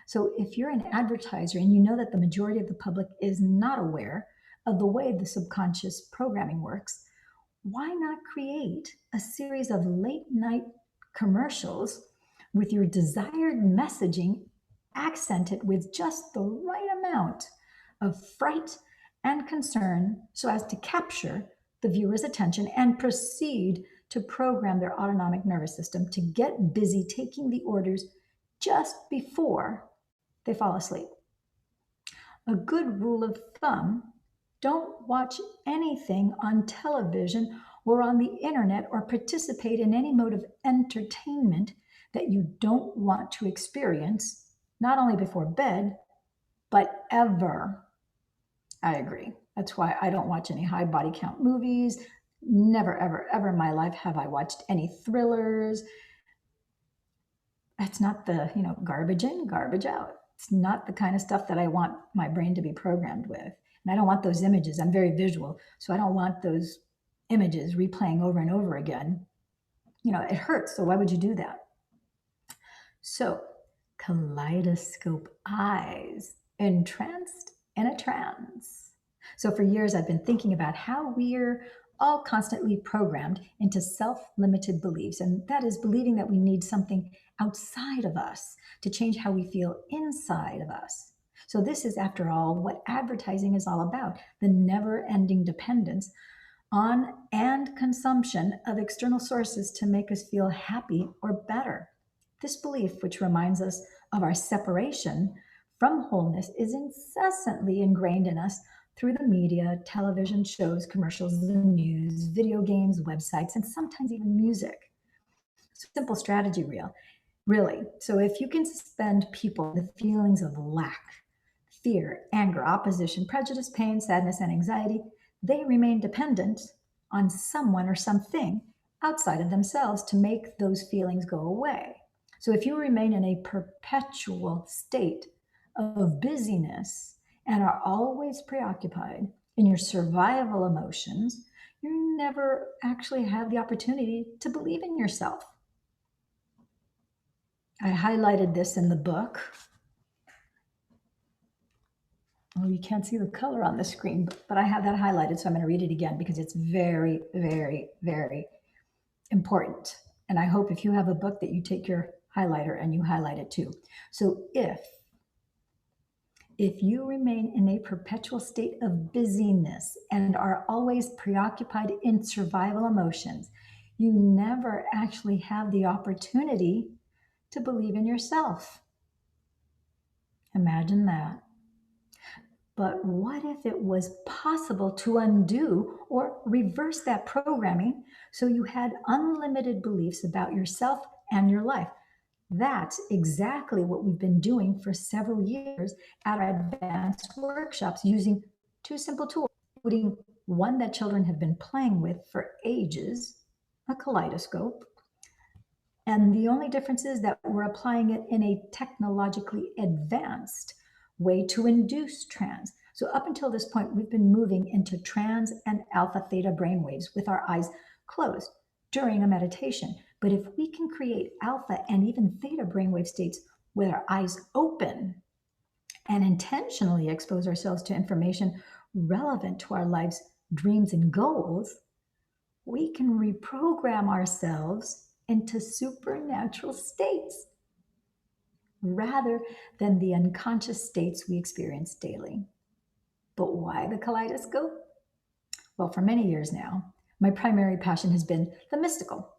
So if you're an advertiser and you know that the majority of the public is not aware of the way the subconscious programming works, why not create a series of late night commercials with your desired messaging accented with just the right amount of fright and concern so as to capture the viewer's attention and proceed to program their autonomic nervous system to get busy taking the orders just before they fall asleep. A good rule of thumb: don't watch anything on television or on the internet or participate in any mode of entertainment that you don't want to experience, not only before bed, but ever. I agree. That's why I don't watch any high body count movies. Never, ever, ever in my life have I watched any thrillers. That's not the, garbage in, garbage out. It's not the kind of stuff that I want my brain to be programmed with. And I don't want those images. I'm very visual, so I don't want those images replaying over and over again. It hurts, so why would you do that? So, kaleidoscope eyes, entranced in a trance. So for years, I've been thinking about how we're all constantly programmed into self-limited beliefs, and that is believing that we need something outside of us to change how we feel inside of us. So this is, after all, what advertising is all about: the never-ending dependence on and consumption of external sources to make us feel happy or better. This belief, which reminds us of our separation from wholeness, is incessantly ingrained in us through the media, television shows, commercials, the news, video games, websites, and sometimes even music. Simple strategy really. So if you can suspend people the feelings of lack, fear, anger, opposition, prejudice, pain, sadness, and anxiety, they remain dependent on someone or something outside of themselves to make those feelings go away. So if you remain in a perpetual state of busyness and are always preoccupied in your survival emotions, you never actually have the opportunity to believe in yourself. I highlighted this in the book. Oh, you can't see the color on the screen, but I have that highlighted, so I'm going to read it again because it's very, very, very important. And I hope if you have a book that you take your highlighter and you highlight it too. So if you remain in a perpetual state of busyness and are always preoccupied in survival emotions, you never actually have the opportunity to believe in yourself. Imagine that. But what if it was possible to undo or reverse that programming so you had unlimited beliefs about yourself and your life? That's exactly what we've been doing for several years at our advanced workshops using two simple tools, including one that children have been playing with for ages, a kaleidoscope. And the only difference is that we're applying it in a technologically advanced way to induce trance. So, up until this point, we've been moving into trans and alpha theta brainwaves with our eyes closed during a meditation. But if we can create alpha and even theta brainwave states with our eyes open and intentionally expose ourselves to information relevant to our life's dreams and goals, we can reprogram ourselves into supernatural states rather than the unconscious states we experience daily. But why the kaleidoscope? Well, for many years now, my primary passion has been the mystical.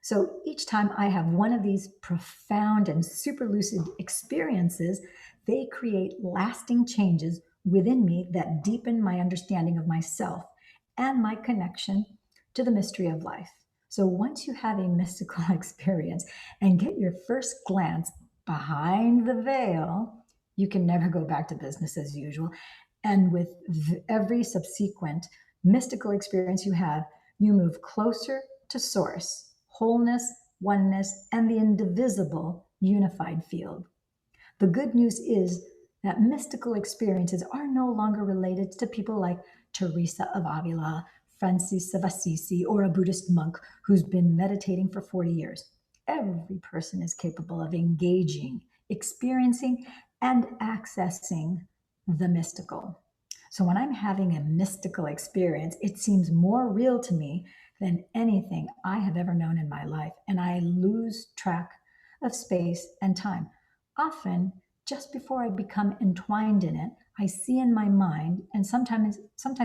So each time I have one of these profound and super lucid experiences, they create lasting changes within me that deepen my understanding of myself and my connection to the mystery of life. So once you have a mystical experience and get your first glance behind the veil, you can never go back to business as usual. And with every subsequent mystical experience you have, you move closer to source, wholeness, oneness, and the indivisible unified field. The good news is that mystical experiences are no longer related to people like Teresa of Avila, Francis of Assisi, or a Buddhist monk who's been meditating for 40 years. Every person is capable of engaging, experiencing, and accessing the mystical. So when I'm having a mystical experience, it seems more real to me than anything I have ever known in my life, and I lose track of space and time. Often, just before I become entwined in it, I see in my mind and sometimes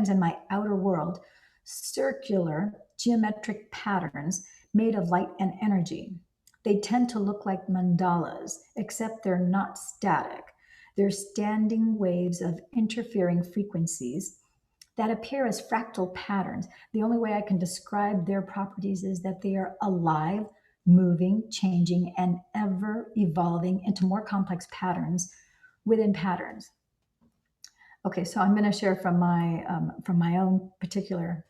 in my outer world circular geometric patterns made of light and energy. They tend to look like mandalas, except they're not static. They're standing waves of interfering frequencies that appear as fractal patterns. The only way I can describe their properties is that they are alive, moving, changing, and ever evolving into more complex patterns within patterns. Okay, so I'm going to share from my own particular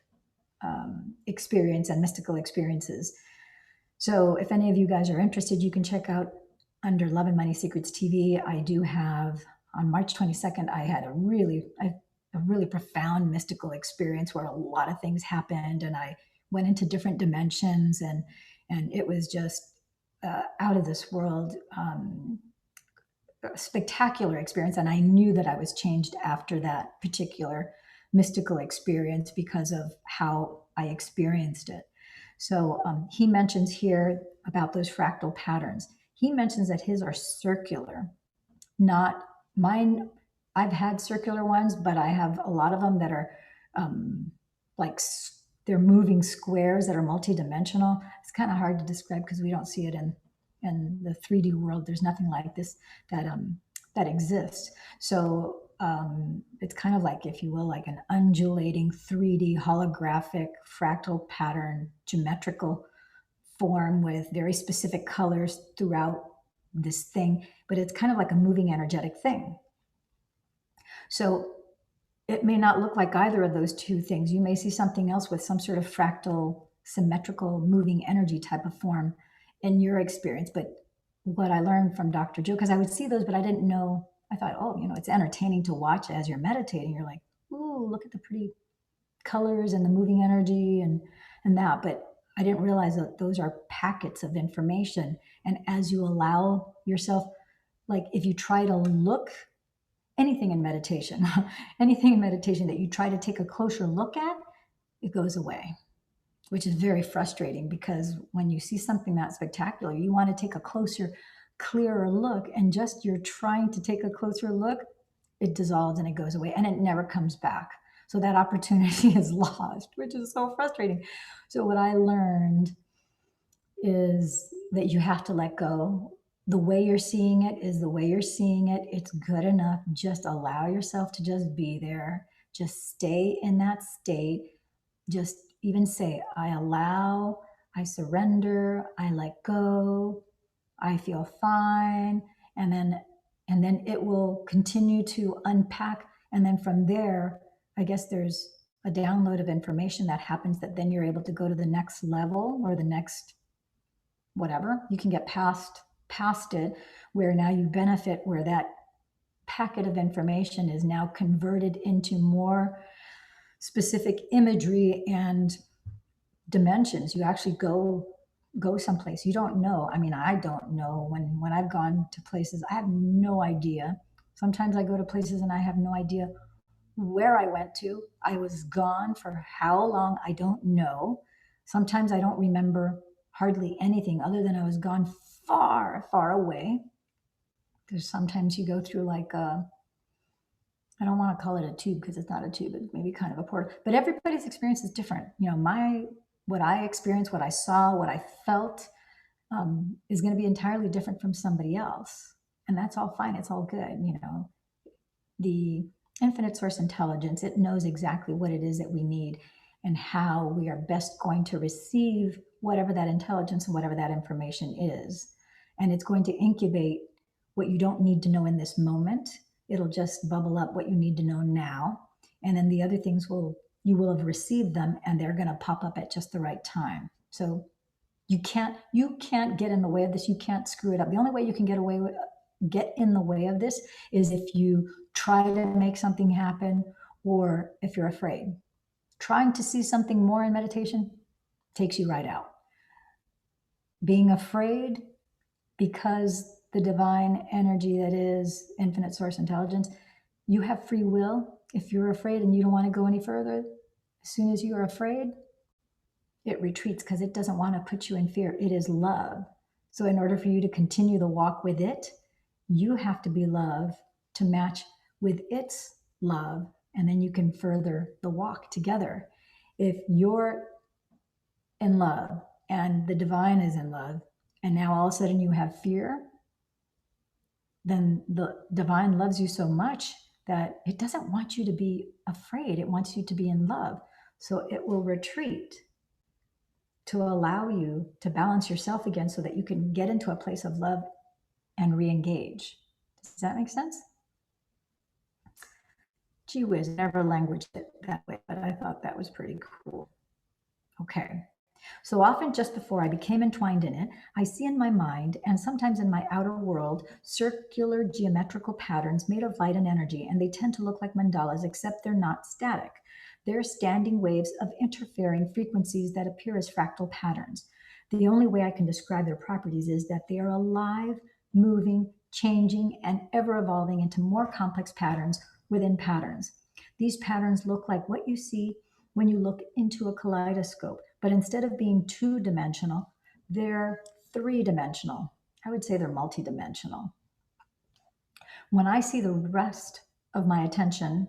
experience and mystical experiences. So if any of you guys are interested, you can check out under Love and Money Secrets TV. I do have on March 22nd, I had a really profound mystical experience where a lot of things happened, and I went into different dimensions, and it was just out of this world, spectacular experience. And I knew that I was changed after that particular mystical experience because of how I experienced it. So he mentions here about those fractal patterns. He mentions that his are circular, not mine. I've had circular ones, but I have a lot of them that are like they're moving squares that are multidimensional. It's kind of hard to describe because we don't see it in the 3D world. There's nothing like this that exists. So it's kind of like, if you will, like an undulating 3D holographic fractal pattern, geometrical form with very specific colors throughout this thing, but it's kind of like a moving energetic thing. So it may not look like either of those two things. You may see something else with some sort of fractal, symmetrical, moving energy type of form in your experience. But what I learned from Dr. Joe, because I would see those, but I didn't know, I thought, oh, it's entertaining to watch as you're meditating. You're like, ooh, look at the pretty colors and the moving energy and that, but I didn't realize that those are packets of information. And as you allow yourself, like if you try to look anything in meditation, anything in meditation that you try to take a closer look at, it goes away, which is very frustrating because when you see something that spectacular, you want to take a closer, clearer look, and just you're trying to take a closer look, it dissolves and it goes away and it never comes back. So that opportunity is lost, which is so frustrating. So what I learned is that you have to let go. The way you're seeing it is the way you're seeing it. It's good enough. Just allow yourself to just be there. Just stay in that state. Just even say, I allow, I surrender, I let go, I feel fine. And then it will continue to unpack. And then from there, I guess there's a download of information that happens that then you're able to go to the next level or the next whatever. You can get past it where now you benefit, where that packet of information is now converted into more specific imagery and dimensions. You actually go someplace you don't know. I mean, I don't know. When I've gone to places, I have no idea. Sometimes I go to places and I have no idea where I went to. I was gone for how long, I don't know. Sometimes I don't remember hardly anything other than I was gone far, far away. There's sometimes you go through like I don't want to call it a tube because it's not a tube, it's maybe kind of a portal. But everybody's experience is different. You know, what I experienced, what I saw, what I felt is going to be entirely different from somebody else. And that's all fine. It's all good. You know, the infinite source intelligence, it knows exactly what it is that we need and how we are best going to receive whatever that intelligence and whatever that information is. And it's going to incubate what you don't need to know in this moment. It'll just bubble up what you need to know now. And then the other things you will have received them and they're going to pop up at just the right time. So you can't get in the way of this. You can't screw it up. The only way you can get in the way of this is if you try to make something happen or if you're afraid. Trying to see something more in meditation takes you right out. Being afraid because the divine energy that is infinite source intelligence, you have free will. If you're afraid and you don't want to go any further, as soon as you are afraid, it retreats because it doesn't want to put you in fear. It is love. So in order for you to continue the walk with it, you have to be love to match with its love, and then you can further the walk together. If you're in love and the divine is in love, and now all of a sudden you have fear, then the divine loves you so much that it doesn't want you to be afraid. It wants you to be in love. So it will retreat to allow you to balance yourself again so that you can get into a place of love and re-engage. Does that make sense? Gee whiz, never languaged it that way, but I thought that was pretty cool. Okay. So often just before I became entwined in it, I see in my mind and sometimes in my outer world circular geometrical patterns made of light and energy, and they tend to look like mandalas, except they're not static. They're standing waves of interfering frequencies that appear as fractal patterns. The only way I can describe their properties is that they are alive, moving, changing, and ever evolving into more complex patterns within patterns. These patterns look like what you see when you look into a kaleidoscope, but instead of being two-dimensional, they're three-dimensional. I would say they're multidimensional. When I see the rest of my attention,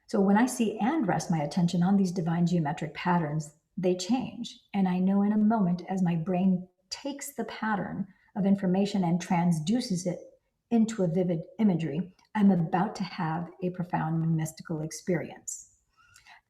so when I see and rest my attention on these divine geometric patterns, they change. And I know in a moment, as my brain takes the pattern of information and transduces it into a vivid imagery, I'm about to have a profound mystical experience.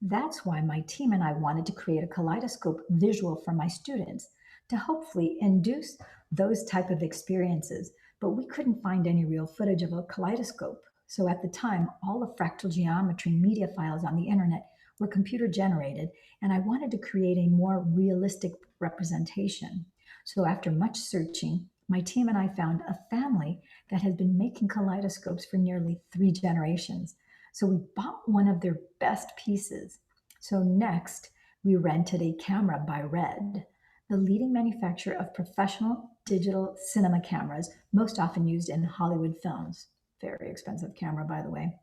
That's why my team and I wanted to create a kaleidoscope visual for my students to hopefully induce those type of experiences. But we couldn't find any real footage of a kaleidoscope. So at the time, all the fractal geometry media files on the internet were computer generated, and I wanted to create a more realistic representation. So after much searching, my team and I found a family that has been making kaleidoscopes for nearly 3 generations. So we bought one of their best pieces. So next, we rented a camera by Red, the leading manufacturer of professional digital cinema cameras, most often used in Hollywood films. Very expensive camera, by the way.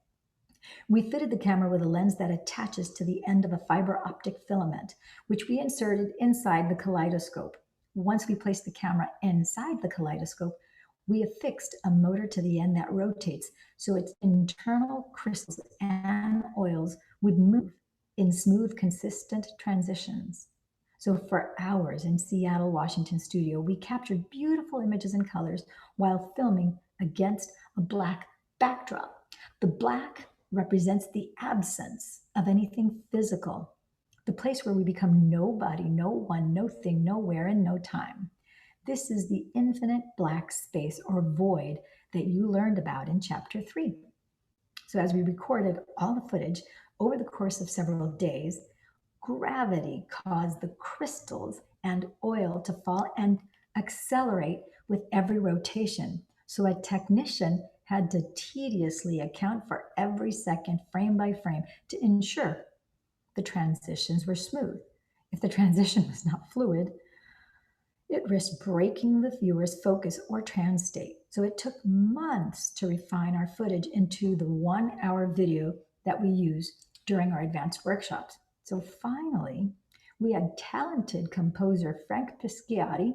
We fitted the camera with a lens that attaches to the end of a fiber optic filament, which we inserted inside the kaleidoscope. Once we placed the camera inside the kaleidoscope, we affixed a motor to the end that rotates so its internal crystals and oils would move in smooth, consistent transitions. So, for hours in Seattle, Washington studio, we captured beautiful images and colors while filming against a black backdrop. The black represents the absence of anything physical, the place where we become nobody, no one, no thing, nowhere, and no time. This is the infinite black space or void that you learned about in chapter 3. So, as we recorded all the footage over the course of several days, gravity caused the crystals and oil to fall and accelerate with every rotation. So a technician had to tediously account for every second, frame by frame, to ensure the transitions were smooth. If the transition was not fluid, it risked breaking the viewer's focus or trance state. So it took months to refine our footage into the 1 hour video that we used during our advanced workshops. So finally, we had talented composer Frank Pisciati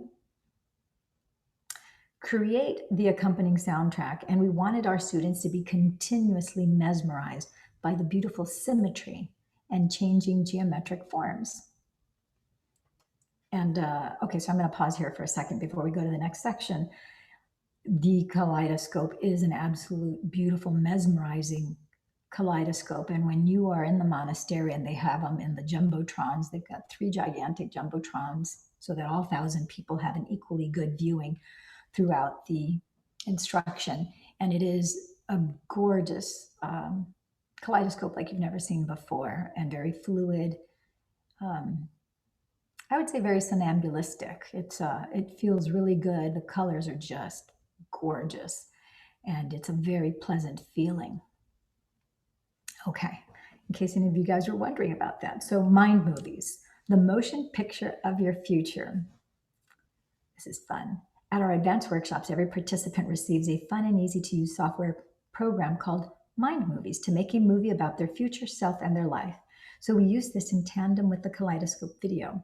create the accompanying soundtrack, and we wanted our students to be continuously mesmerized by the beautiful symmetry and changing geometric forms. And okay, so I'm going to pause here for a second before we go to the next section. The kaleidoscope is an absolute beautiful, mesmerizing kaleidoscope. And when you are in the monastery, and they have them in the jumbotrons, they've got 3 gigantic jumbotrons so that all 1,000 people have an equally good viewing throughout the instruction. And it is a gorgeous kaleidoscope like you've never seen before, and very fluid. I would say very somnambulistic. It feels really good. The colors are just gorgeous, and it's a very pleasant feeling. Okay, in case any of you guys were wondering about that. So Mind Movies, the motion picture of your future. This is fun. At our advanced workshops, every participant receives a fun and easy to use software program called Mind Movies to make a movie about their future self and their life. So we use this in tandem with the kaleidoscope video.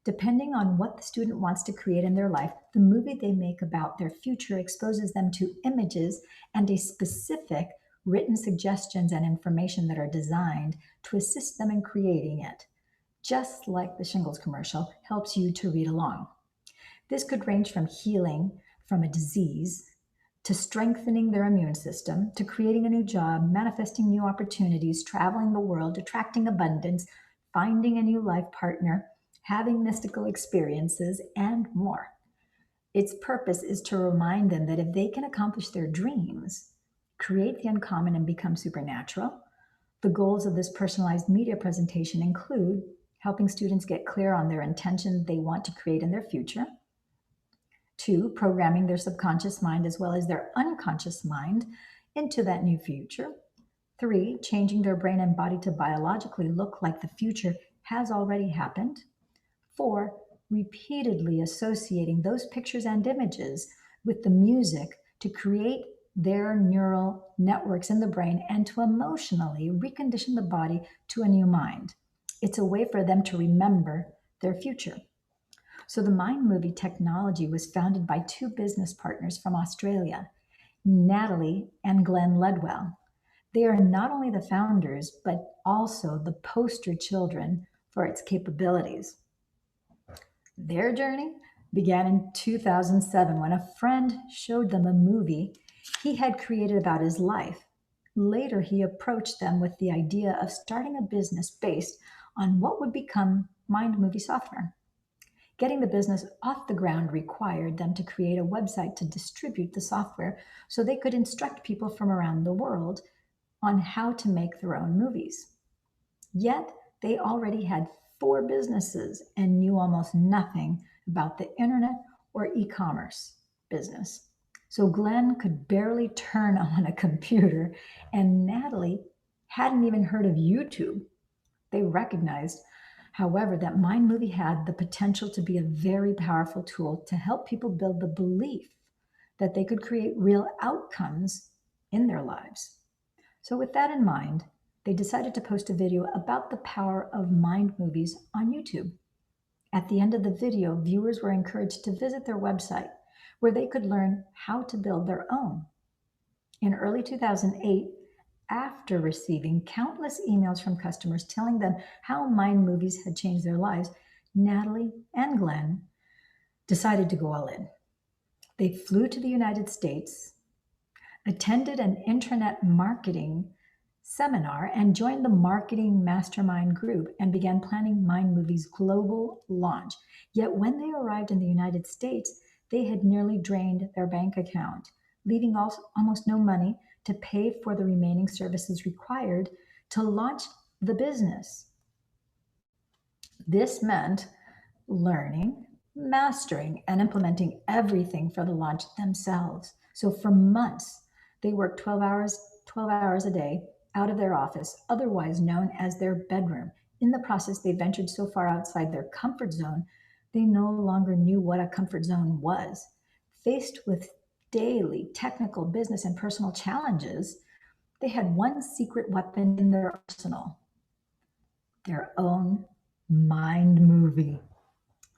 Depending on what the student wants to create in their life, the movie they make about their future exposes them to images and a specific written suggestions and information that are designed to assist them in creating it, just like the Shingles commercial helps you to read along. This could range from healing from a disease to strengthening their immune system, to creating a new job, manifesting new opportunities, traveling the world, attracting abundance, finding a new life partner, having mystical experiences, and more. Its purpose is to remind them that if they can accomplish their dreams, create the uncommon, and become supernatural, the goals of this personalized media presentation include helping students get clear on their intention they want to create in their future. 2, programming their subconscious mind as well as their unconscious mind into that new future. 3, changing their brain and body to biologically look like the future has already happened. 4, repeatedly associating those pictures and images with the music to create their neural networks in the brain and to emotionally recondition the body to a new mind. It's a way for them to remember their future. So the Mind Movie technology was founded by 2 business partners from Australia, Natalie and Glenn Ledwell. They are not only the founders, but also the poster children for its capabilities. Their journey began in 2007 when a friend showed them a movie he had created about his life. Later, he approached them with the idea of starting a business based on what would become Mind Movie software. Getting the business off the ground required them to create a website to distribute the software so they could instruct people from around the world on how to make their own movies. Yet, they already had 4 businesses and knew almost nothing about the internet or e-commerce business. So Glenn could barely turn on a computer, and Natalie hadn't even heard of YouTube. They recognized, however, that Mind Movie had the potential to be a very powerful tool to help people build the belief that they could create real outcomes in their lives. So, with that in mind, they decided to post a video about the power of mind movies on YouTube. At the end of the video, viewers were encouraged to visit their website where they could learn how to build their own. In early 2008, after receiving countless emails from customers telling them how mind movies had changed their lives, Natalie and Glenn decided to go all in. They flew to the United States, attended an intranet marketing seminar, and joined the marketing mastermind group and began planning Mind Movie's global launch. Yet when they arrived in the United States, they had nearly drained their bank account, leaving almost no money to pay for the remaining services required to launch the business. This meant learning, mastering, and implementing everything for the launch themselves. So for months, they worked 12 hours a day out of their office, otherwise known as their bedroom. In the process, they ventured so far outside their comfort zone, they no longer knew what a comfort zone was. Faced with daily technical, business, and personal challenges, they had one secret weapon in their arsenal: their own mind movie.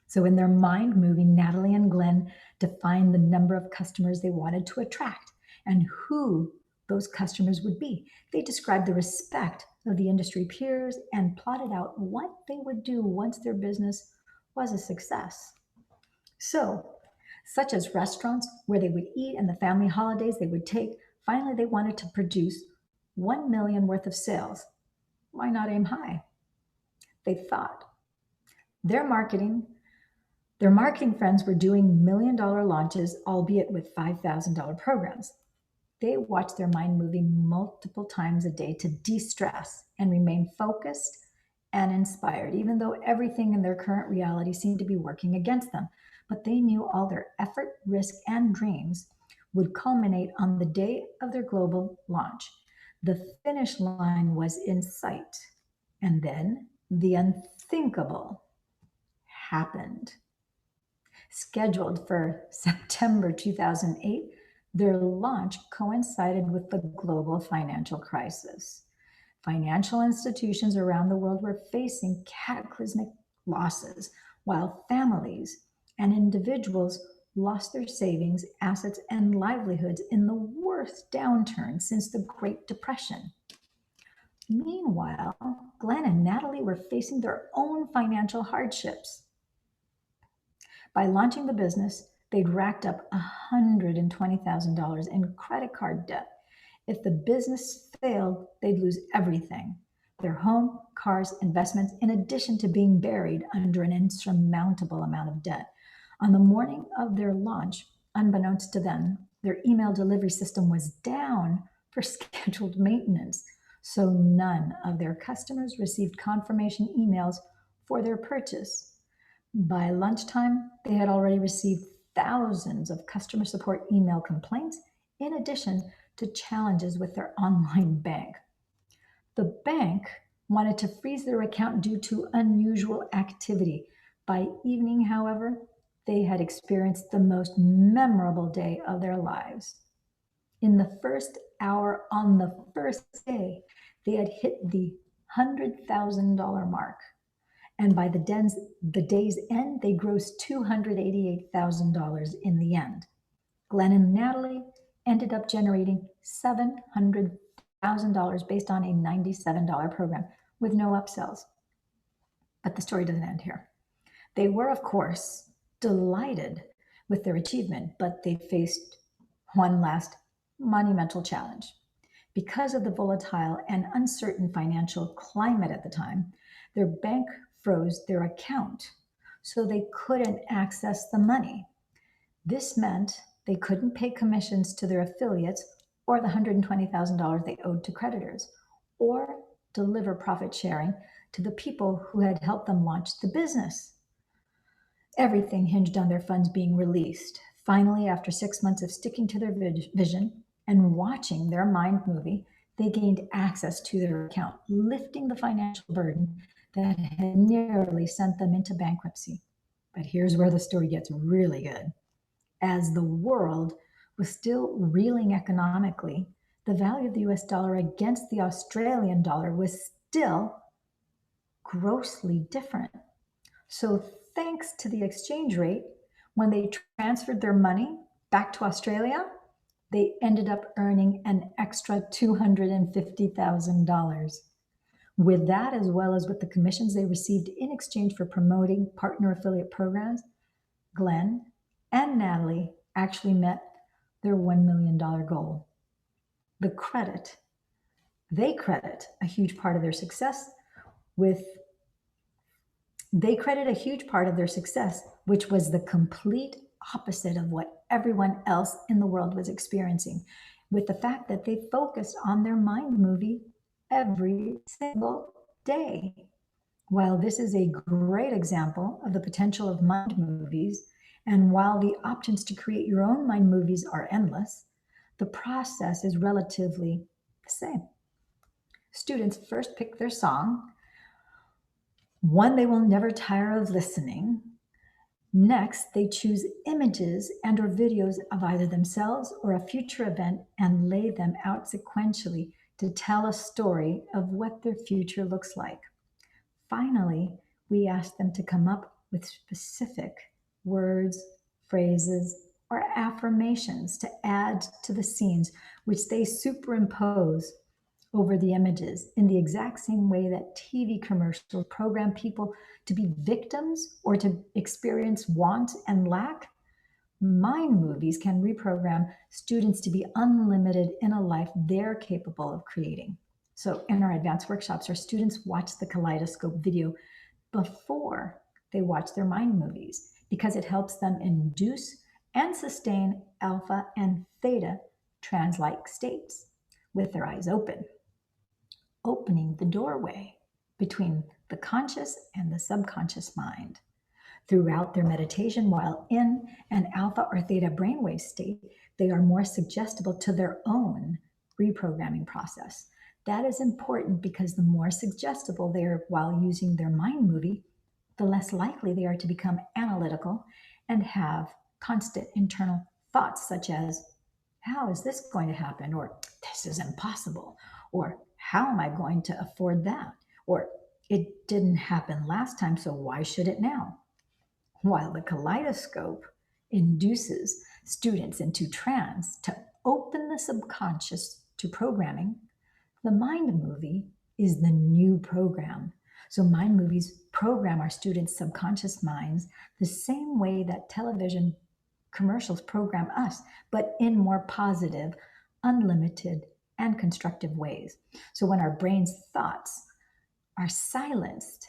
So in their mind movie, Natalie and Glenn defined the number of customers they wanted to attract and who those customers would be. They described the respect of the industry peers and plotted out what they would do once their business was a success. So, such as restaurants where they would eat and the family holidays they would take, finally they wanted to produce 1 million worth of sales. Why not aim high? They thought. Their marketing friends were doing $1 million launches, albeit with $5,000 programs. They watched their mind movie multiple times a day to de-stress and remain focused and inspired, even though everything in their current reality seemed to be working against them. But they knew all their effort, risk, and dreams would culminate on the day of their global launch. The finish line was in sight. And then the unthinkable happened. Scheduled for September 2008, their launch coincided with the global financial crisis. Financial institutions around the world were facing cataclysmic losses, while families and individuals lost their savings, assets, and livelihoods in the worst downturn since the Great Depression. Meanwhile, Glenn and Natalie were facing their own financial hardships. By launching the business, they'd racked up $120,000 in credit card debt. If the business failed, they'd lose everything: their home, cars, investments, in addition to being buried under an insurmountable amount of debt. On the morning of their launch, unbeknownst to them, their email delivery system was down for scheduled maintenance, so none of their customers received confirmation emails for their purchase. By lunchtime, they had already received thousands of customer support email complaints, in addition to challenges with their online bank. The bank wanted to freeze their account due to unusual activity. By evening, however, they had experienced the most memorable day of their lives. In the first hour on the first day, they had hit the $100,000 mark. And by the day's end, they grossed $288,000 in the end. Glenn and Natalie ended up generating $700,000 based on a $97 program with no upsells. But the story doesn't end here. They were, of course, delighted with their achievement, but they faced one last monumental challenge. Because of the volatile and uncertain financial climate at the time, their bank froze their account, so they couldn't access the money. This meant they couldn't pay commissions to their affiliates or the $120,000 they owed to creditors, or deliver profit sharing to the people who had helped them launch the business. Everything hinged on their funds being released. Finally, after 6 months of sticking to their vision and watching their mind movie, they gained access to their account, lifting the financial burden that had nearly sent them into bankruptcy. But here's where the story gets really good. As the world was still reeling economically, the value of the US dollar against the Australian dollar was still grossly different. So, thanks to the exchange rate, when they transferred their money back to Australia, they ended up earning an extra $250,000. With that, as well as with the commissions they received in exchange for promoting partner affiliate programs, Glenn and Natalie actually met their $1 million goal. They credit a huge part of their success which was the complete opposite of what everyone else in the world was experiencing, with the fact that they focused on their mind movie every single day. While this is a great example of the potential of mind movies, and while the options to create your own mind movies are endless, the process is relatively the same. Students first pick their song, one they will never tire of listening. Next, they choose images and or videos of either themselves or a future event and lay them out sequentially to tell a story of what their future looks like. Finally, we ask them to come up with specific words, phrases, or affirmations to add to the scenes, which they superimpose over the images in the exact same way that TV commercials program people to be victims or to experience want and lack. Mind movies can reprogram students to be unlimited in a life they're capable of creating. So in our advanced workshops, our students watch the kaleidoscope video before they watch their mind movies because it helps them induce and sustain alpha and theta trance-like states with their eyes open, opening the doorway between the conscious and the subconscious mind. Throughout their meditation, while in an alpha or theta brainwave state, they are more suggestible to their own reprogramming process. That is important because the more suggestible they are while using their mind movie, the less likely they are to become analytical and have constant internal thoughts such as, how is this going to happen? Or this is impossible. Or how am I going to afford that? Or it didn't happen last time, so why should it now? While the kaleidoscope induces students into trance to open the subconscious to programming, the mind movie is the new program. So mind movies program our students' subconscious minds the same way that television commercials program us, but in more positive, unlimited, and constructive ways. So when our brain's thoughts are silenced,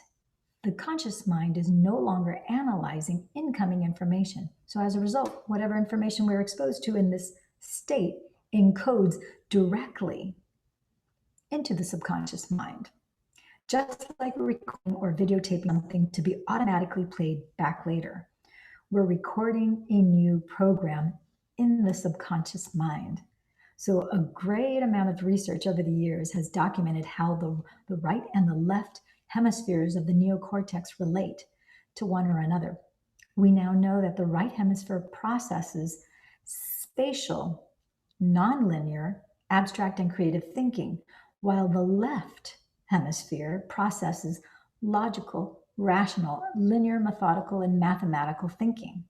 the conscious mind is no longer analyzing incoming information. So as a result, whatever information we're exposed to in this state encodes directly into the subconscious mind. Just like recording or videotaping something to be automatically played back later, we're recording a new program in the subconscious mind. So a great amount of research over the years has documented how the right and the left hemispheres of the neocortex relate to one or another. We now know that the right hemisphere processes spatial, nonlinear, abstract, and creative thinking, while the left hemisphere processes logical, rational, linear, methodical, and mathematical thinking.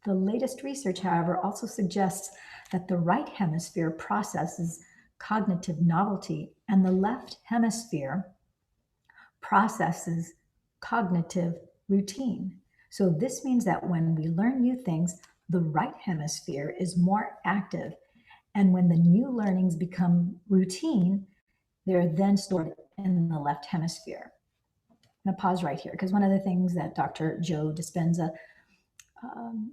The latest research, however, also suggests that the right hemisphere processes cognitive novelty and the left hemisphere processes cognitive routine. So this means that when we learn new things, the right hemisphere is more active. And when the new learnings become routine, they're then stored in the left hemisphere. I'm going to pause right here because one of the things that Dr. Joe Dispenza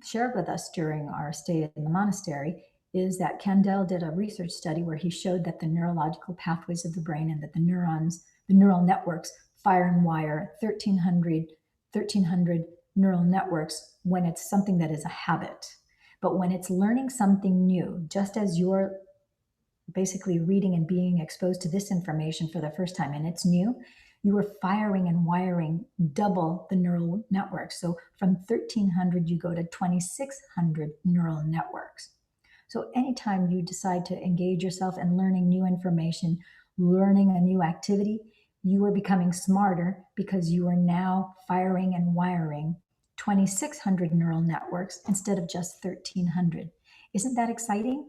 shared with us during our stay in the monastery is that Kandel did a research study where he showed that the neurological pathways of the brain and that the neural networks fire and wire 1,300 neural networks when it's something that is a habit. But when it's learning something new, just as your basically reading and being exposed to this information for the first time and it's new, you are firing and wiring double the neural networks. So from 1,300, you go to 2,600 neural networks. So anytime you decide to engage yourself in learning new information, learning a new activity, you are becoming smarter because you are now firing and wiring 2,600 neural networks instead of just 1,300. Isn't that exciting?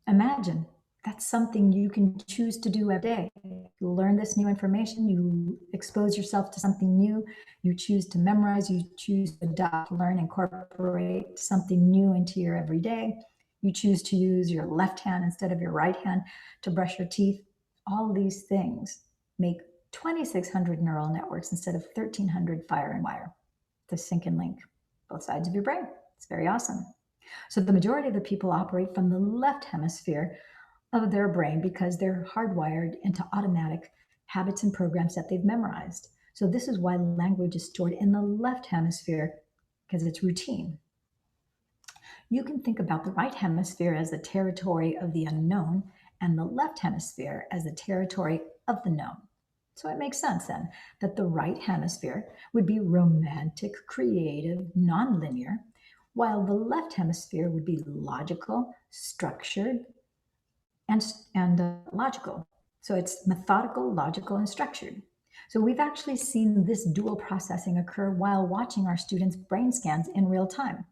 Imagine that's something you can choose to do every day. You learn this new information, you expose yourself to something new, you choose to memorize, you choose to adopt, learn, incorporate something new into your everyday. You choose to use your left hand instead of your right hand to brush your teeth. All these things make 2,600 neural networks instead of 1,300 fire and wire to sync and link both sides of your brain. It's very awesome. So the majority of the people operate from the left hemisphere of their brain because they're hardwired into automatic habits and programs that they've memorized. So this is why language is stored in the left hemisphere, because it's routine. You can think about the right hemisphere as the territory of the unknown and the left hemisphere as the territory of the known. So it makes sense then that the right hemisphere would be romantic, creative, nonlinear, while the left hemisphere would be logical, structured, and logical. So it's methodical, logical, and structured. So we've actually seen this dual processing occur while watching our students' brain scans in real time.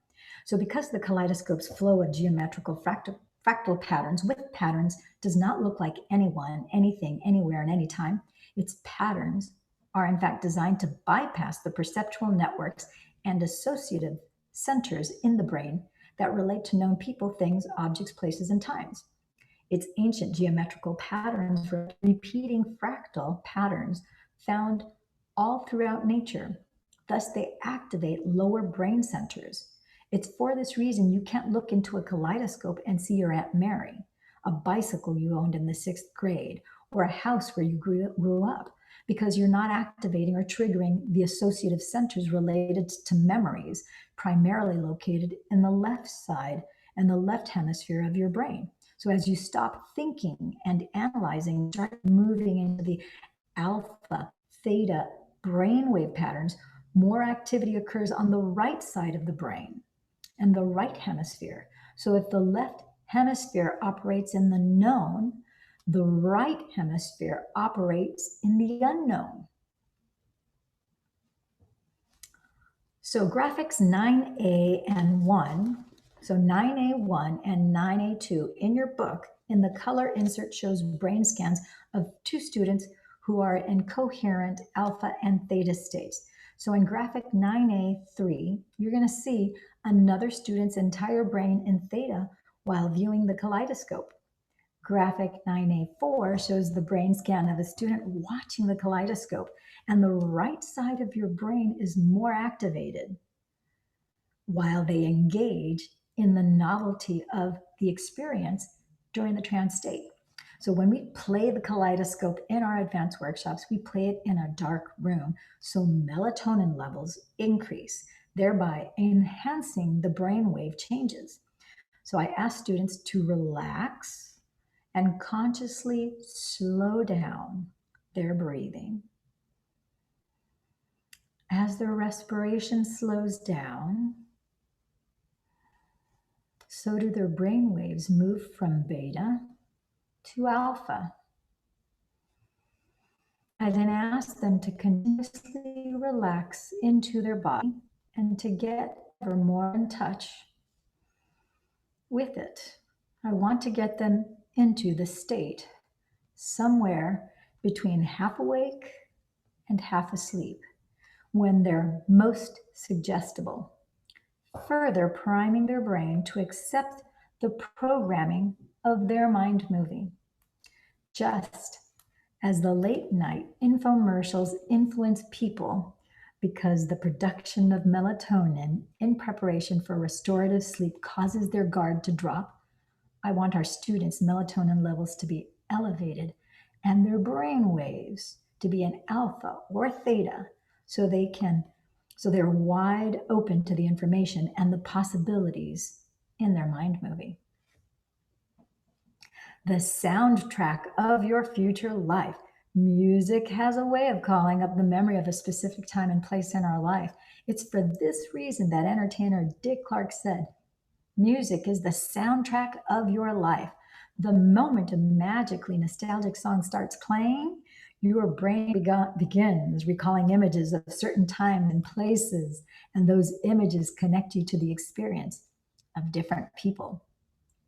So because the kaleidoscope's flow of geometrical fractal patterns with patterns does not look like anyone, anything, anywhere, and anytime, its patterns are in fact designed to bypass the perceptual networks and associative centers in the brain that relate to known people, things, objects, places, and times. Its ancient geometrical patterns for repeating fractal patterns found all throughout nature. Thus, they activate lower brain centers. It's for this reason you can't look into a kaleidoscope and see your Aunt Mary, a bicycle you owned in the 6th grade, or a house where you grew up, because you're not activating or triggering the associative centers related to memories, primarily located in the left side and the left hemisphere of your brain. So as you stop thinking and analyzing, start moving into the alpha, theta brainwave patterns, more activity occurs on the right side of the brain and the right hemisphere. So if the left hemisphere operates in the known, the right hemisphere operates in the unknown. So graphics 9A and 1, so 9A1 and 9A2 in your book, in the color insert shows brain scans of 2 students who are in coherent alpha and theta states. So in graphic 9A3, you're going to see another student's entire brain in theta while viewing the kaleidoscope. Graphic 9A4 shows the brain scan of a student watching the kaleidoscope, and the right side of your brain is more activated while they engage in the novelty of the experience during the trance state. So when we play the kaleidoscope in our advanced workshops, we play it in a dark room, so melatonin levels increase, thereby enhancing the brainwave changes. So I ask students to relax and consciously slow down their breathing. As their respiration slows down, so do their brain waves move from beta to alpha. I then ask them to continuously relax into their body and to get ever more in touch with it. I want to get them into the state somewhere between half awake and half asleep when they're most suggestible, further priming their brain to accept the programming of their mind movie. Just as the late night infomercials influence people because the production of melatonin in preparation for restorative sleep causes their guard to drop, I want our students' melatonin levels to be elevated and their brain waves to be in alpha or theta so they're wide open to the information and the possibilities in their mind movie. the soundtrack of your future life. Music has a way of calling up the memory of a specific time and place in our life. It's for this reason that entertainer Dick Clark said, music is the soundtrack of your life. The moment a magically nostalgic song starts playing, your brain begins recalling images of certain times and places, and those images connect you to the experience of different people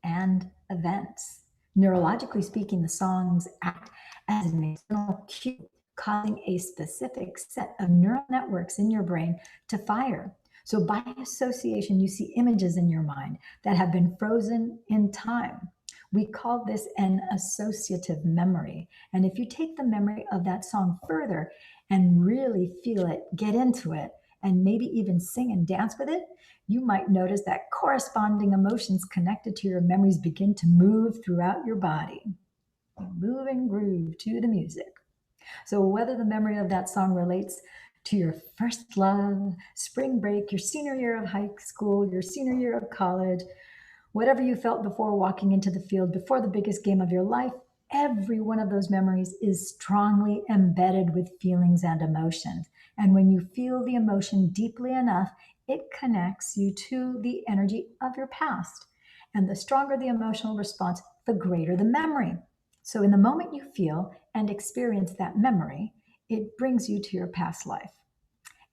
and events. Neurologically speaking, the songs act as an external cue, causing a specific set of neural networks in your brain to fire. So, by association, you see images in your mind that have been frozen in time. We call this an associative memory. And if you take the memory of that song further and really feel it, get into it, and maybe even sing and dance with it, you might notice that corresponding emotions connected to your memories begin to move throughout your body. Move and groove to the music. So, whether the memory of that song relates to your first love, spring break, your senior year of high school, your senior year of college, whatever you felt before walking into the field, before the biggest game of your life, every one of those memories is strongly embedded with feelings and emotions. And when you feel the emotion deeply enough, it connects you to the energy of your past. And the stronger the emotional response, the greater the memory. So, in the moment you feel and experience that memory, it brings you to your past life.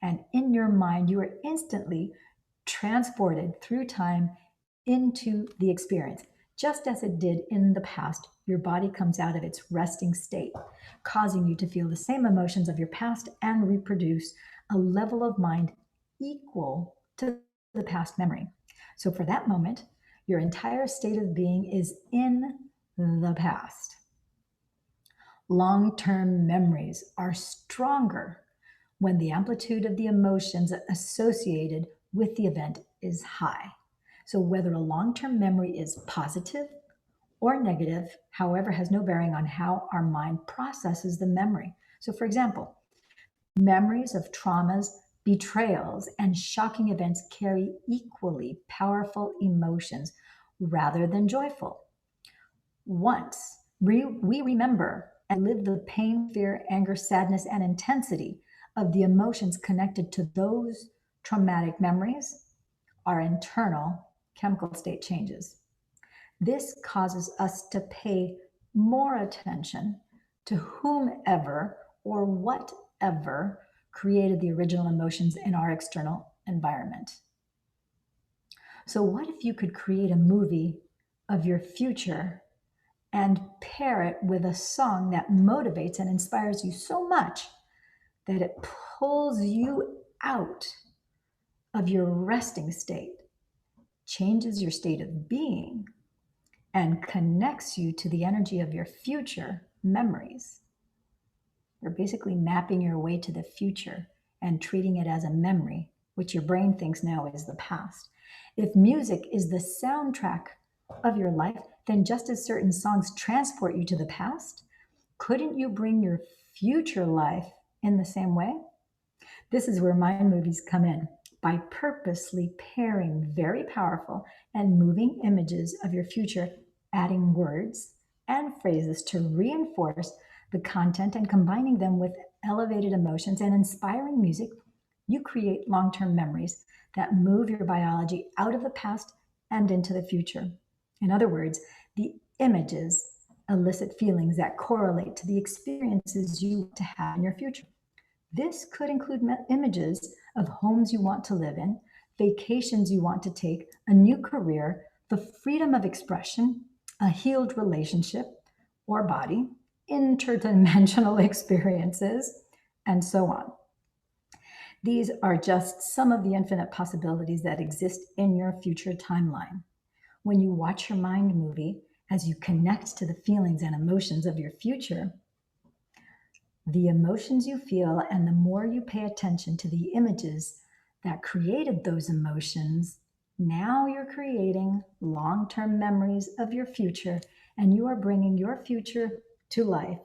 And in your mind, you are instantly transported through time into the experience. Just as it did in the past, your body comes out of its resting state, causing you to feel the same emotions of your past and reproduce a level of mind equal to the past memory. So, for that moment, your entire state of being is in the past. Long term memories are stronger when the amplitude of the emotions associated with the event is high. So, whether a long term memory is positive or negative, however, has no bearing on how our mind processes the memory. So, for example, memories of traumas, betrayals, and shocking events carry equally powerful emotions rather than joyful. Once we remember and live the pain, fear, anger, sadness, and intensity of the emotions connected to those traumatic memories, our internal chemical state changes. This causes us to pay more attention to whomever or whatever created the original emotions in our external environment. So, what if you could create a movie of your future and pair it with a song that motivates and inspires you so much that it pulls you out of your resting state, changes your state of being, and connects you to the energy of your future memories? You're basically mapping your way to the future and treating it as a memory, which your brain thinks now is the past. If music is the soundtrack of your life, then just as certain songs transport you to the past, couldn't you bring your future life in the same way? This is where mind movies come in. By purposely pairing very powerful and moving images of your future, adding words and phrases to reinforce the content and combining them with elevated emotions and inspiring music, you create long term memories that move your biology out of the past and into the future. In other words, the images elicit feelings that correlate to the experiences you want to have in your future. This could include images of homes you want to live in, vacations you want to take, a new career, the freedom of expression, a healed relationship or body, interdimensional experiences, and so on. These are just some of the infinite possibilities that exist in your future timeline. When you watch your mind movie, as you connect to the feelings and emotions of your future, the emotions you feel, and the more you pay attention to the images that created those emotions, now you're creating long term memories of your future, and you are bringing your future to life.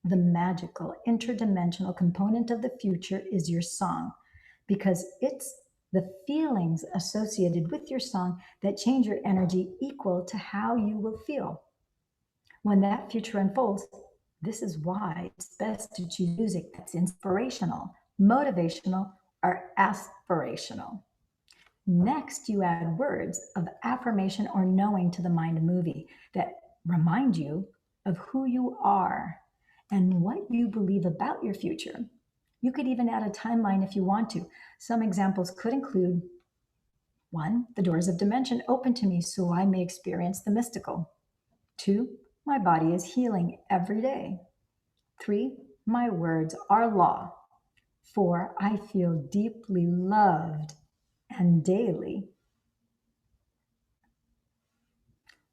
The magical, interdimensional component of the future is your song, because it's the feelings associated with your song that change your energy equal to how you will feel. When that future unfolds, this is why it's best to choose music that's inspirational, motivational, or aspirational. Next, you add words of affirmation or knowing to the mind movie that remind you of who you are and what you believe about your future. You could even add a timeline if you want to. Some examples could include: 1, the doors of dimension open to me so I may experience the mystical. 2, my body is healing every day. 3, my words are law. 4, I feel deeply loved and daily.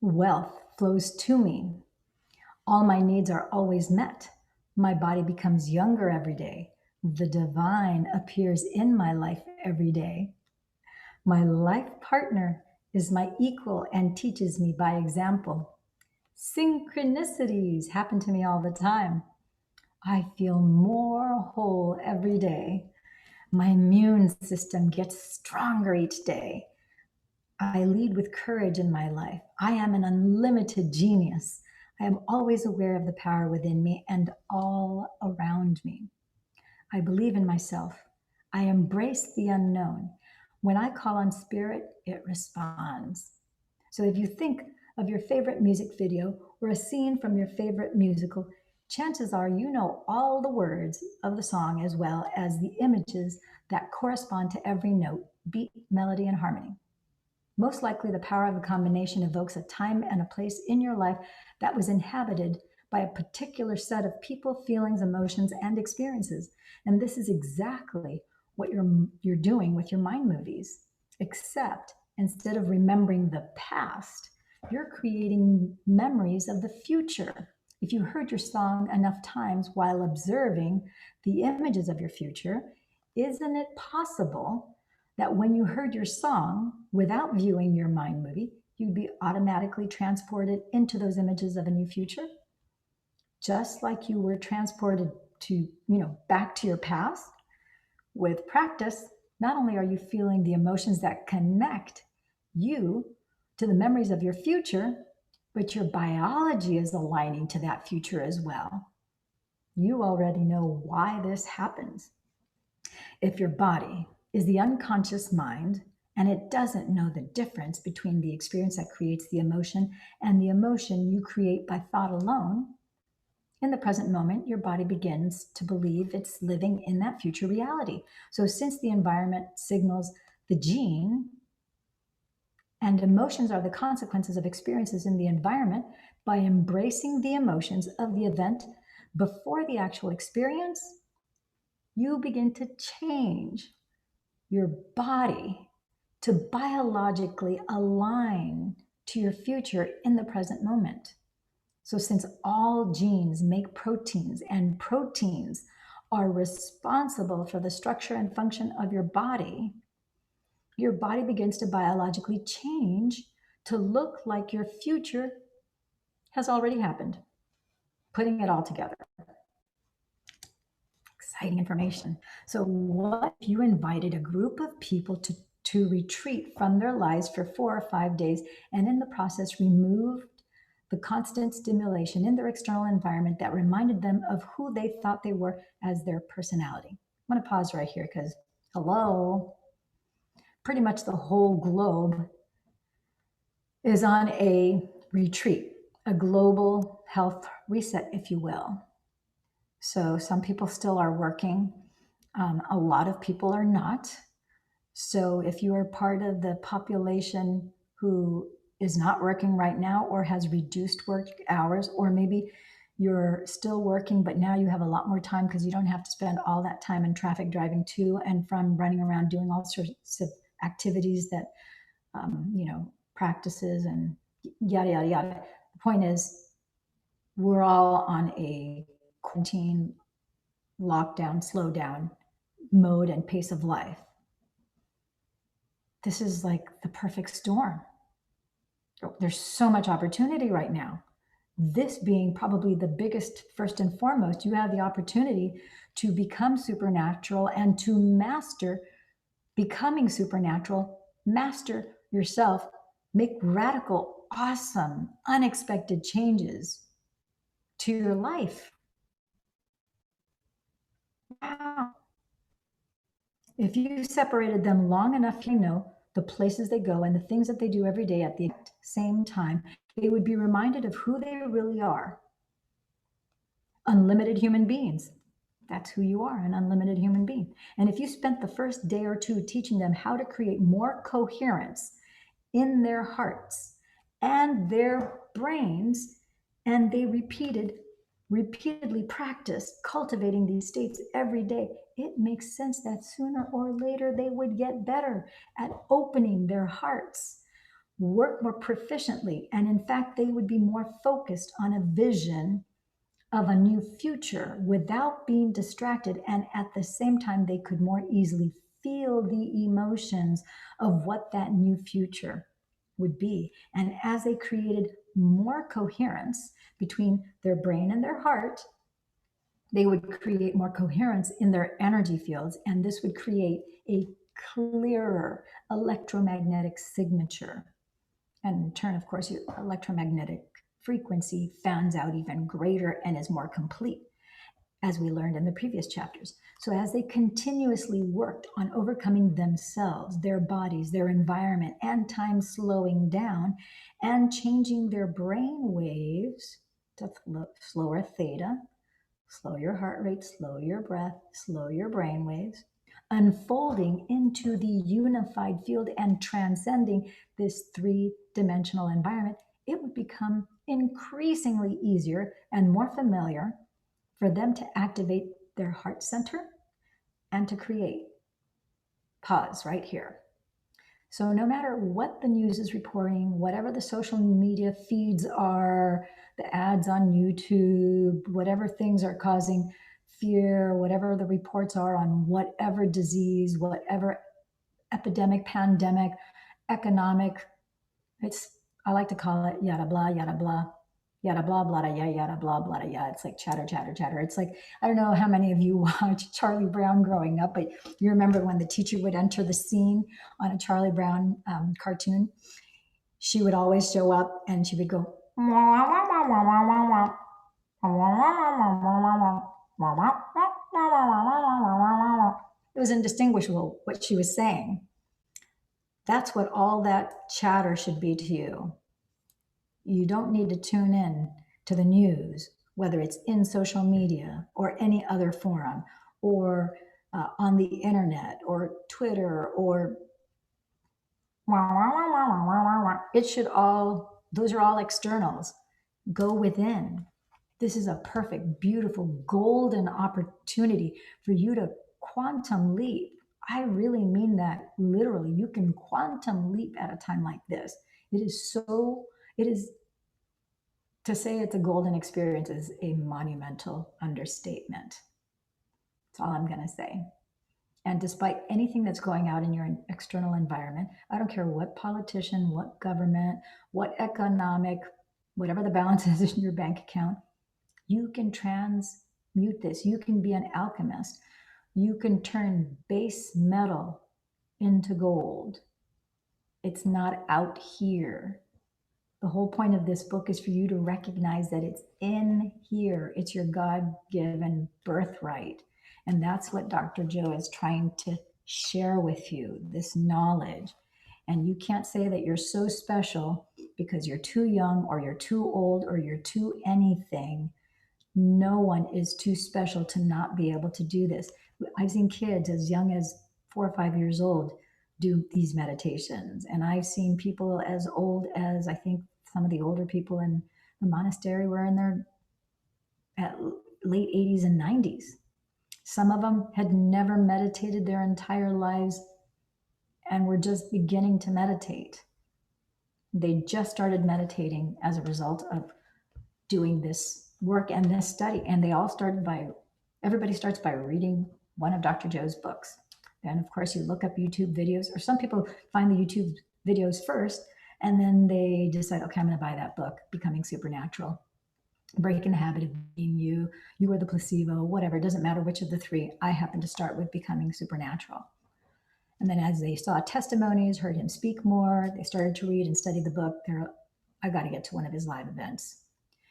Wealth flows to me. All my needs are always met. My body becomes younger every day. The divine appears in my life every day. My life partner is my equal and teaches me by example. Synchronicities happen to me all the time. I feel more whole every day. My immune system gets stronger each day. I lead with courage in my life. I am an unlimited genius. I am always aware of the power within me and all around me. I believe in myself. I embrace the unknown. When I call on spirit, it responds. So if you think of your favorite music video or a scene from your favorite musical, chances are you know all the words of the song as well as the images that correspond to every note, beat, melody, and harmony. Most likely, the power of the combination evokes a time and a place in your life that was inhabited by a particular set of people, feelings, emotions, and experiences. And this is exactly what you're doing with your mind movies, except instead of remembering the past, you're creating memories of the future. If you heard your song enough times while observing the images of your future, isn't it possible that when you heard your song without viewing your mind movie, you'd be automatically transported into those images of a new future? Just like you were transported to, back to your past. With practice, not only are you feeling the emotions that connect you to the memories of your future, but your biology is aligning to that future as well. You already know why this happens. If your body is the unconscious mind and it doesn't know the difference between the experience that creates the emotion and the emotion you create by thought alone, in the present moment, your body begins to believe it's living in that future reality. So, since the environment signals the gene and emotions are the consequences of experiences in the environment, by embracing the emotions of the event before the actual experience, you begin to change your body to biologically align to your future in the present moment. So, since all genes make proteins and proteins are responsible for the structure and function of your body begins to biologically change to look like your future has already happened. Putting it all together. Exciting information. So, what if you invited a group of people to retreat from their lives for 4 or 5 days and in the process removed the constant stimulation in their external environment that reminded them of who they thought they were as their personality? I'm going to pause right here because, hello, pretty much the whole globe is on a retreat, a global health reset, if you will. So some people still are working. A lot of people are not. So if you are part of the population who is not working right now or has reduced work hours, or maybe you're still working, but now you have a lot more time because you don't have to spend all that time in traffic driving to and from, running around doing all sorts of activities that, practices and yada, yada, yada. The point is, we're all on a quarantine, lockdown, slow down mode and pace of life. This is like the perfect storm. There's so much opportunity right now. This being probably the biggest, first and foremost, you have the opportunity to become supernatural and to master becoming supernatural, master yourself, make radical, awesome, unexpected changes to your life. Wow. If you separated them long enough, you know the places they go and the things that they do every day at the exact same time, they would be reminded of who they really are. Unlimited human beings. That's who you are, an unlimited human being. And if you spent the first day or two teaching them how to create more coherence in their hearts and their brains, and they repeatedly practiced cultivating these states every day, it makes sense that sooner or later they would get better at opening their hearts, work more proficiently, and in fact, they would be more focused on a vision of a new future without being distracted. And at the same time, they could more easily feel the emotions of what that new future would be. And as they created more coherence between their brain and their heart, they would create more coherence in their energy fields. And this would create a clearer electromagnetic signature. And in turn, of course, your electromagnetic frequency fans out even greater and is more complete, as we learned in the previous chapters. So as they continuously worked on overcoming themselves, their bodies, their environment, and time slowing down and changing their brain waves to slower theta, slow your heart rate, slow your breath, slow your brain waves, unfolding into the unified field and transcending this three-dimensional environment, it would become increasingly easier and more familiar for them to activate their heart center and to create. Pause right here. So no matter what the news is reporting, whatever the social media feeds are, the ads on YouTube, whatever things are causing fear, whatever the reports are on whatever disease, whatever epidemic, pandemic, economic, I like to call it yada blah, yada blah. Yada blah blah da, yada blah blah da, yeah. It's like chatter chatter chatter. It's like, I don't know how many of you watched Charlie Brown growing up, but you remember when the teacher would enter the scene on a Charlie Brown cartoon, she would always show up and she would go it was indistinguishable what she was saying. That's what all that chatter should be to you. You don't need to tune in to the news, whether it's in social media or any other forum or on the internet or Twitter or it should all, those are all externals. Go within. This is a perfect, beautiful, golden opportunity for you to quantum leap. I really mean that literally. You can quantum leap at a time like this. It is, to say it's a golden experience is a monumental understatement. That's all I'm going to say. And despite anything that's going out in your external environment, I don't care what politician, what government, what economic, whatever the balance is in your bank account, you can transmute this. You can be an alchemist. You can turn base metal into gold. It's not out here. The whole point of this book is for you to recognize that it's in here. It's your God-given birthright. And that's what Dr. Joe is trying to share with you, this knowledge. And you can't say that you're so special because you're too young or you're too old or you're too anything. No one is too special to not be able to do this. I've seen kids as young as 4 or 5 years old do these meditations. And I've seen people as old as, I think some of the older people in the monastery were in their late 80s and 90s. Some of them had never meditated their entire lives and were just beginning to meditate. They just started meditating as a result of doing this work and this study. And they all started everybody starts by reading one of Dr. Joe's books. And of course, you look up YouTube videos, or some people find the YouTube videos first, and then they decide, okay, I'm going to buy that book, Becoming Supernatural. Breaking the Habit of Being You, You Are the Placebo, whatever. It doesn't matter which of the three. I happen to start with Becoming Supernatural. And then as they saw testimonies, heard him speak more, they started to read and study the book. I got to get to one of his live events.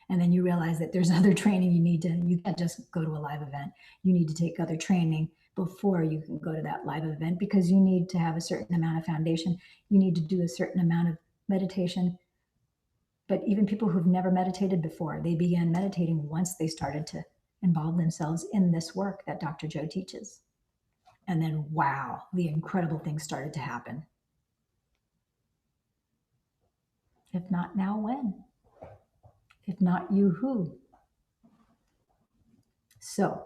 And then you realize that there's other training you can't just go to a live event. You need to take other training before you can go to that live event, because you need to have a certain amount of foundation. You need to do a certain amount of meditation. But even people who've never meditated before, they began meditating once they started to involve themselves in this work that Dr. Joe teaches. And then, wow, the incredible things started to happen. If not now, when? If not you, who? So,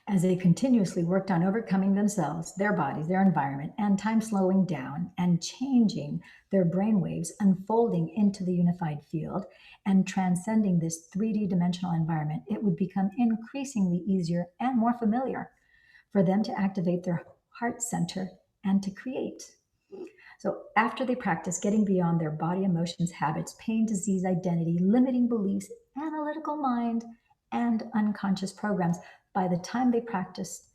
as they continuously worked on overcoming themselves, their bodies, their environment, and time slowing down and changing their brainwaves, unfolding into the unified field and transcending this 3D dimensional environment, it would become increasingly easier and more familiar for them to activate their heart center and to create. So after they practice getting beyond their body, emotions, habits, pain, disease, identity, limiting beliefs, analytical mind, and unconscious programs, by the time they practiced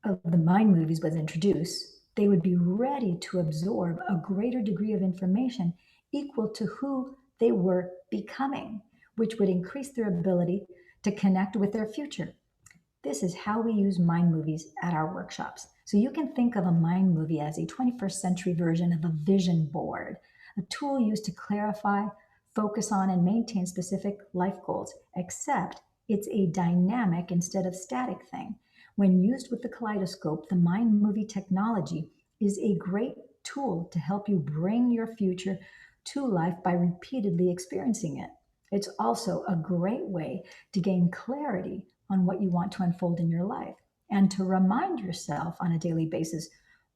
of the mind movies was introduced, they would be ready to absorb a greater degree of information equal to who they were becoming, which would increase their ability to connect with their future. This is how we use mind movies at our workshops. So you can think of a mind movie as a 21st century version of a vision board, a tool used to clarify, focus on, and maintain specific life goals, except it's a dynamic instead of static thing. When used with the kaleidoscope, the mind movie technology is a great tool to help you bring your future to life by repeatedly experiencing it. It's also a great way to gain clarity on what you want to unfold in your life and to remind yourself on a daily basis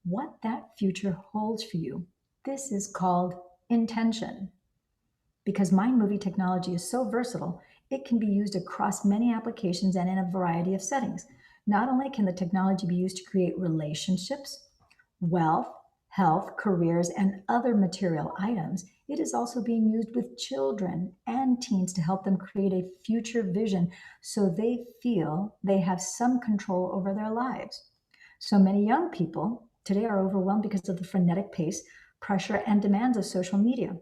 what that future holds for you. This is called intention. Because mind movie technology is so versatile, it can be used across many applications and in a variety of settings. Not only can the technology be used to create relationships, wealth, health, careers, and other material items, it is also being used with children and teens to help them create a future vision so they feel they have some control over their lives. So many young people today are overwhelmed because of the frenetic pace, pressure, and demands of social media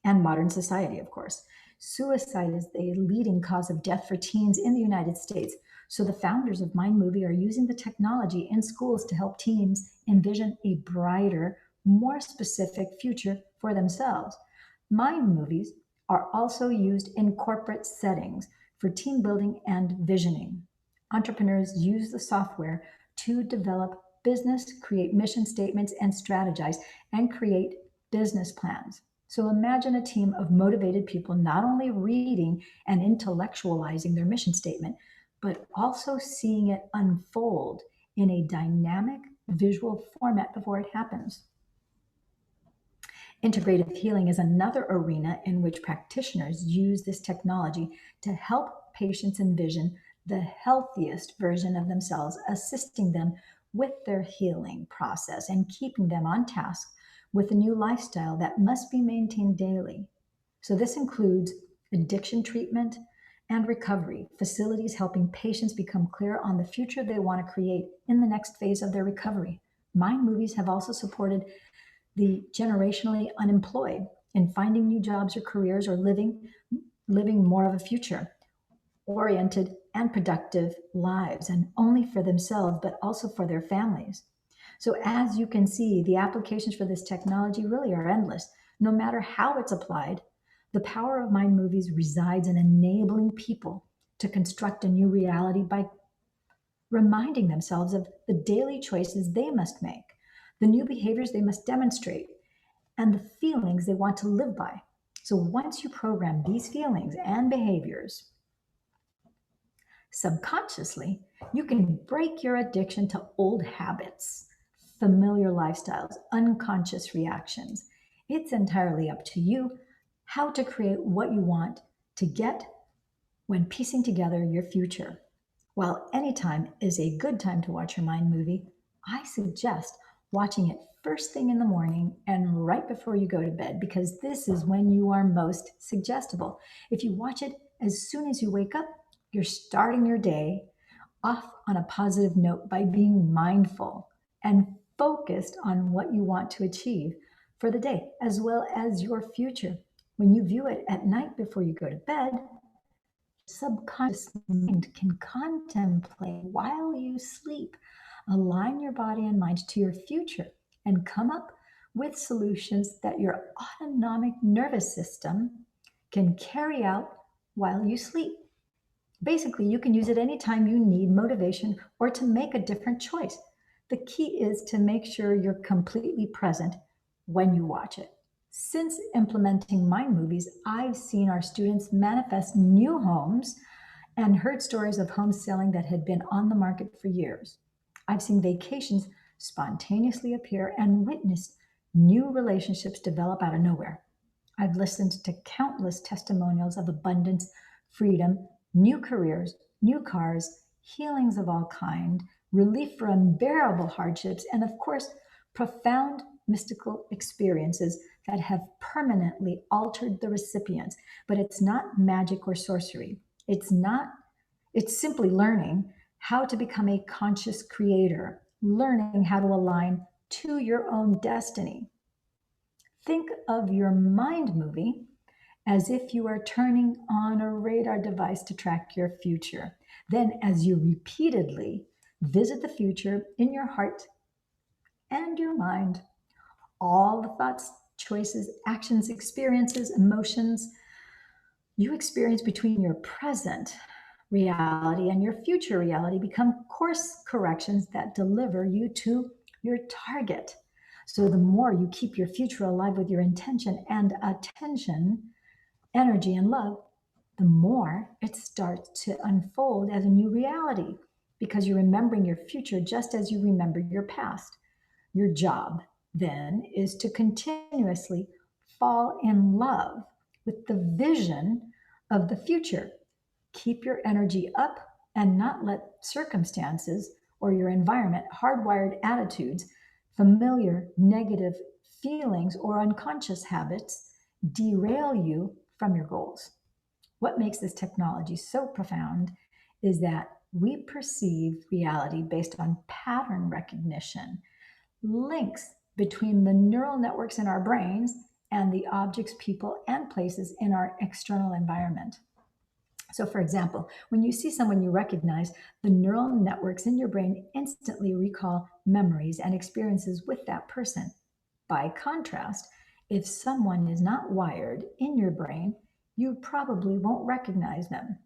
and modern society, of course. Suicide is the leading cause of death for teens in the United States. So the founders of Mind Movie are using the technology in schools to help teens envision a brighter, more specific future for themselves. Mind movies are also used in corporate settings for team building and visioning. Entrepreneurs use the software to develop business, create mission statements, and strategize and create business plans. So imagine a team of motivated people not only reading and intellectualizing their mission statement, but also seeing it unfold in a dynamic visual format before it happens. Integrative healing is another arena in which practitioners use this technology to help patients envision the healthiest version of themselves, assisting them with their healing process and keeping them on task with a new lifestyle that must be maintained daily. So, this includes addiction treatment and recovery, facilities helping patients become clear on the future they want to create in the next phase of their recovery. Mind movies have also supported the generationally unemployed in finding new jobs or careers or living more of a future oriented and productive lives, and only for themselves but also for their families. So as you can see, the applications for this technology really are endless. No matter how it's applied, the power of mind movies resides in enabling people to construct a new reality by reminding themselves of the daily choices they must make, the new behaviors they must demonstrate, and the feelings they want to live by. So once you program these feelings and behaviors subconsciously, you can break your addiction to old habits, familiar lifestyles, unconscious reactions. It's entirely up to you how to create what you want to get when piecing together your future. While any time is a good time to watch your mind movie, I suggest watching it first thing in the morning and right before you go to bed, because this is when you are most suggestible. If you watch it as soon as you wake up, you're starting your day off on a positive note by being mindful and focused on what you want to achieve for the day, as well as your future. When you view it at night before you go to bed, subconscious mind can contemplate while you sleep, align your body and mind to your future, and come up with solutions that your autonomic nervous system can carry out while you sleep. Basically, you can use it anytime you need motivation or to make a different choice. The key is to make sure you're completely present when you watch it. Since implementing mind movies, I've seen our students manifest new homes and heard stories of homes selling that had been on the market for years. I've seen vacations spontaneously appear and witnessed new relationships develop out of nowhere. I've listened to countless testimonials of abundance, freedom, new careers, new cars, healings of all kind, relief from unbearable hardships, and of course, profound mystical experiences that have permanently altered the recipients. But it's not magic or sorcery. It's simply learning how to become a conscious creator, learning how to align to your own destiny. Think of your mind movie as if you are turning on a radar device to track your future. Then, as you repeatedly visit the future in your heart and your mind, all the thoughts, choices, actions, experiences, emotions you experience between your present reality and your future reality become course corrections that deliver you to your target. So, the more you keep your future alive with your intention and attention, energy, and love, the more it starts to unfold as a new reality because you're remembering your future just as you remember your past. Your job then is to continuously fall in love with the vision of the future. Keep your energy up and not let circumstances or your environment, hardwired attitudes, familiar negative feelings, or unconscious habits derail you from your goals. What makes this technology so profound is that we perceive reality based on pattern recognition, links between the neural networks in our brains and the objects, people, and places in our external environment. So, for example, when you see someone you recognize, the neural networks in your brain instantly recall memories and experiences with that person. By contrast, if someone is not wired in your brain, you probably won't recognize them.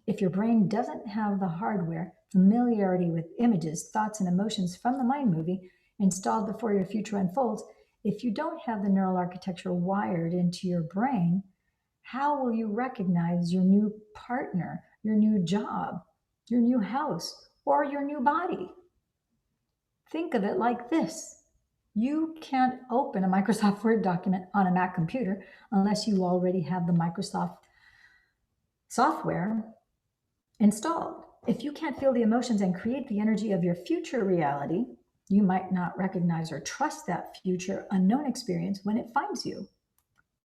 If your brain doesn't have the hardware, familiarity with images, thoughts, and emotions from the mind movie installed before your future unfolds, if you don't have the neural architecture wired into your brain, how will you recognize your new partner, your new job, your new house, or your new body? Think of it like this. You can't open a Microsoft Word document on a Mac computer unless you already have the Microsoft software installed. If you can't feel the emotions and create the energy of your future reality, you might not recognize or trust that future unknown experience when it finds you.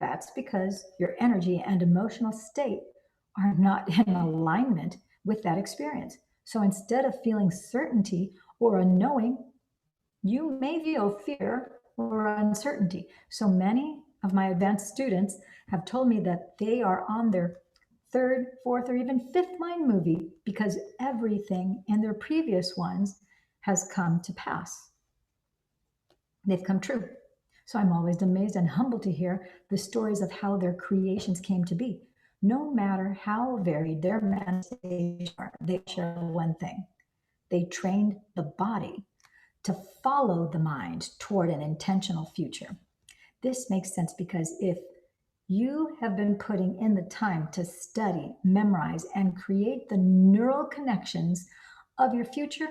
That's because your energy and emotional state are not in alignment with that experience. So instead of feeling certainty or unknowing, you may feel fear or uncertainty. So many of my advanced students have told me that they are on their third, fourth, or even fifth mind movie because everything in their previous ones has come to pass. They've come true. So I'm always amazed and humbled to hear the stories of how their creations came to be. No matter how varied their manifestations are, they share one thing. They trained the body to follow the mind toward an intentional future. This makes sense because if you have been putting in the time to study, memorize, and create the neural connections of your future,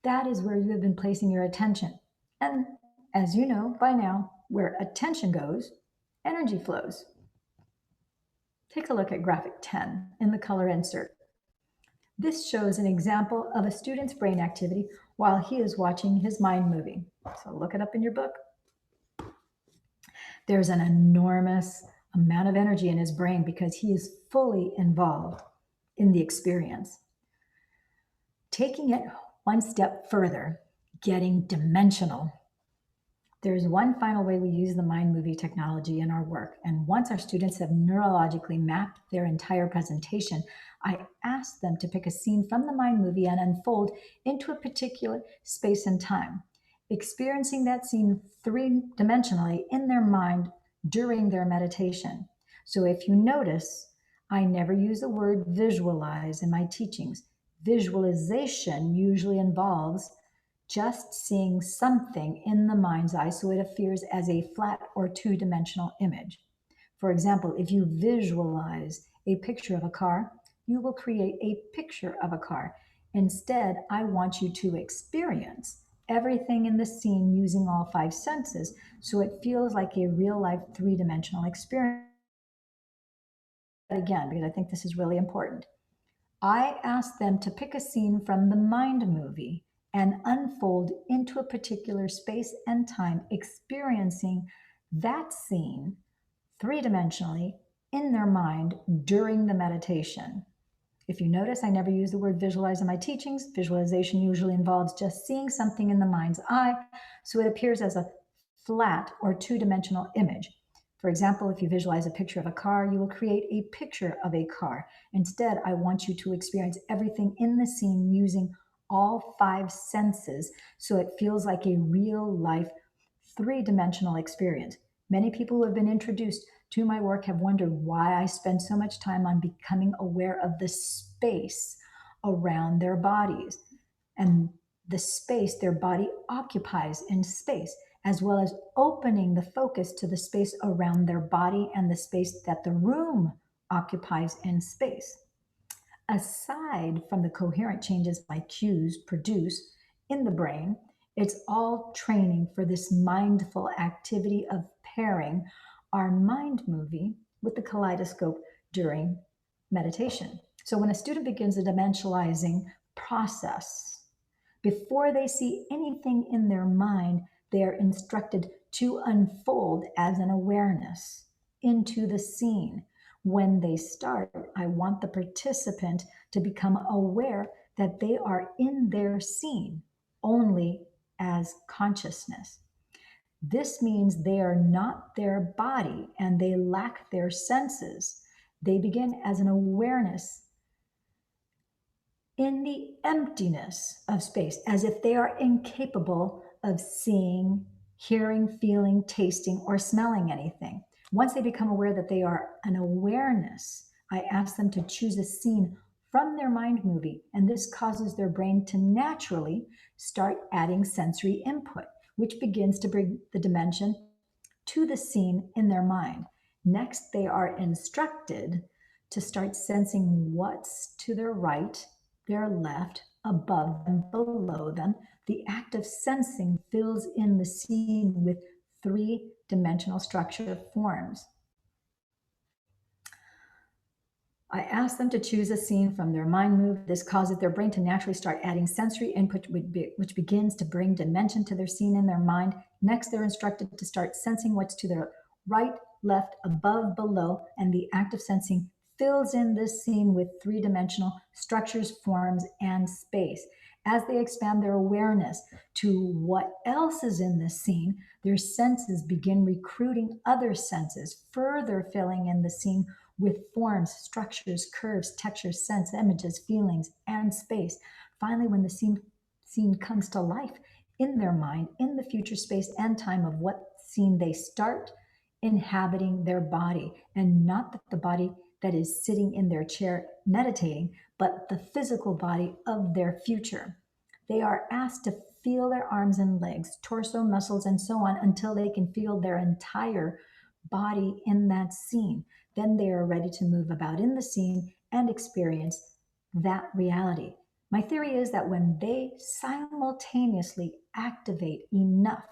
that is where you have been placing your attention. And as you know by now, where attention goes, energy flows. Take a look at graphic 10 in the color insert. This shows an example of a student's brain activity while he is watching his mind movie. So look it up in your book. There's an enormous amount of energy in his brain because he is fully involved in the experience. Taking it one step further, getting dimensional. There's one final way we use the mind movie technology in our work. And once our students have neurologically mapped their entire presentation, I ask them to pick a scene from the mind movie and unfold into a particular space and time, experiencing that scene three-dimensionally in their mind during their meditation. So if you notice, I never use the word visualize in my teachings. Visualization usually involves just seeing something in the mind's eye so it appears as a flat or two-dimensional image. For example, if you visualize a picture of a car, you will create a picture of a car. Instead, I want you to experience everything in the scene using all five senses so it feels like a real-life three-dimensional experience. Again, because I think this is really important. I asked them to pick a scene from the mind movie and unfold into a particular space and time, experiencing that scene three-dimensionally in their mind during the meditation. If you notice, I never use the word visualize in my teachings. Visualization usually involves just seeing something in the mind's eye so it appears as a flat or two-dimensional image. For example, if you visualize a picture of a car, you will create a picture of a car. Instead, I want you to experience everything in the scene using all five senses so it feels like a real life three-dimensional experience. Many people who have been introduced to my work have wondered why I spend so much time on becoming aware of the space around their bodies and the space their body occupies in space, as well as opening the focus to the space around their body and the space that the room occupies in space. Aside from the coherent changes my cues produce in the brain, it's all training for this mindful activity of pairing our mind movie with the kaleidoscope during meditation. So when a student begins a dimensionalizing process, before they see anything in their mind, they are instructed to unfold as an awareness into the scene. When they start, I want the participant to become aware that they are in their scene only as consciousness. This means they are not their body and they lack their senses. They begin as an awareness in the emptiness of space, as if they are incapable of seeing, hearing, feeling, tasting, or smelling anything. Once they become aware that they are an awareness, I ask them to choose a scene from their mind movie, and this causes their brain to naturally start adding sensory input, which begins to bring the dimension to the scene in their mind. Next, they are instructed to start sensing what's to their right, their left, above them, below them. The act of sensing fills in the scene with three-dimensional structure forms. I ask them to choose a scene from their mind move. This causes their brain to naturally start adding sensory input, which begins to bring dimension to their scene in their mind. Next, they're instructed to start sensing what's to their right, left, above, below, and the act of sensing fills in this scene with three-dimensional structures, forms, and space. As they expand their awareness to what else is in this scene, their senses begin recruiting other senses, further filling in the scene with forms, structures, curves, textures, scents, images, feelings, and space. Finally, when the scene comes to life in their mind, in the future space and time of what scene they start inhabiting their body, and not the body that is sitting in their chair meditating, but the physical body of their future. They are asked to feel their arms and legs, torso, muscles, and so on until they can feel their entire body in that scene. Then they are ready to move about in the scene and experience that reality. My theory is that when they simultaneously activate enough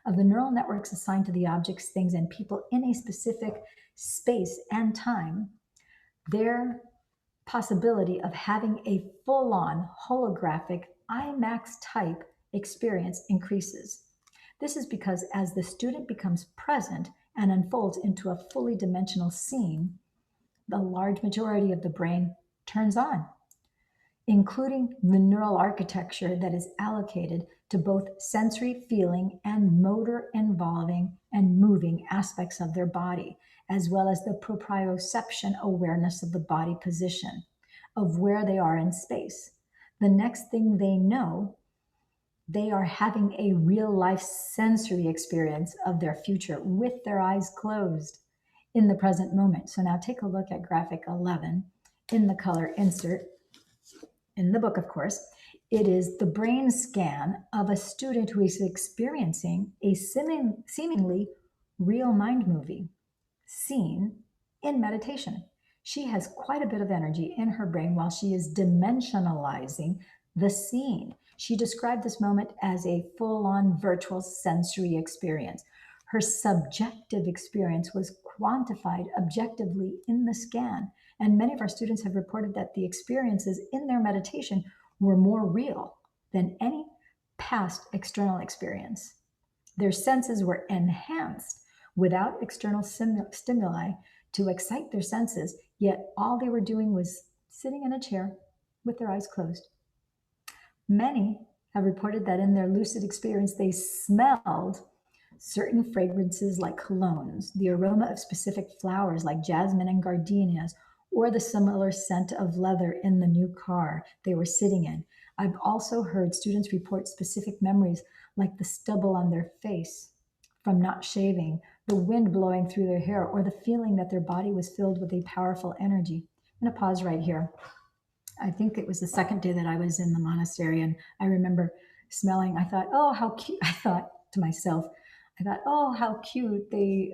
of the neural networks assigned to the objects, things, and people in a specific space and time, their possibility of having a full-on holographic IMAX type experience increases. This is because as the student becomes present and unfolds into a fully dimensional scene, the large majority of the brain turns on, including the neural architecture that is allocated to both sensory feeling and motor involving and moving aspects of their body, as well as the proprioception awareness of the body position, of where they are in space. The next thing they know, they are having a real life sensory experience of their future with their eyes closed in the present moment. So now take a look at graphic 11 in the color insert in the book, of course. It is the brain scan of a student who is experiencing a seemingly real mind movie scene in meditation. She has quite a bit of energy in her brain while she is dimensionalizing the scene. She described this moment as a full on virtual sensory experience. Her subjective experience was quantified objectively in the scan. And many of our students have reported that the experiences in their meditation were more real than any past external experience. Their senses were enhanced without external stimuli to excite their senses, yet all they were doing was sitting in a chair with their eyes closed. Many have reported that in their lucid experience, they smelled certain fragrances like colognes, the aroma of specific flowers like jasmine and gardenias, or the similar scent of leather in the new car they were sitting in. I've also heard students report specific memories like the stubble on their face from not shaving, the wind blowing through their hair, or the feeling that their body was filled with a powerful energy. I'm going to pause right here. I think it was the second day that I was in the monastery, and I remember smelling. I thought, oh, how cute. I thought to myself, oh, how cute. They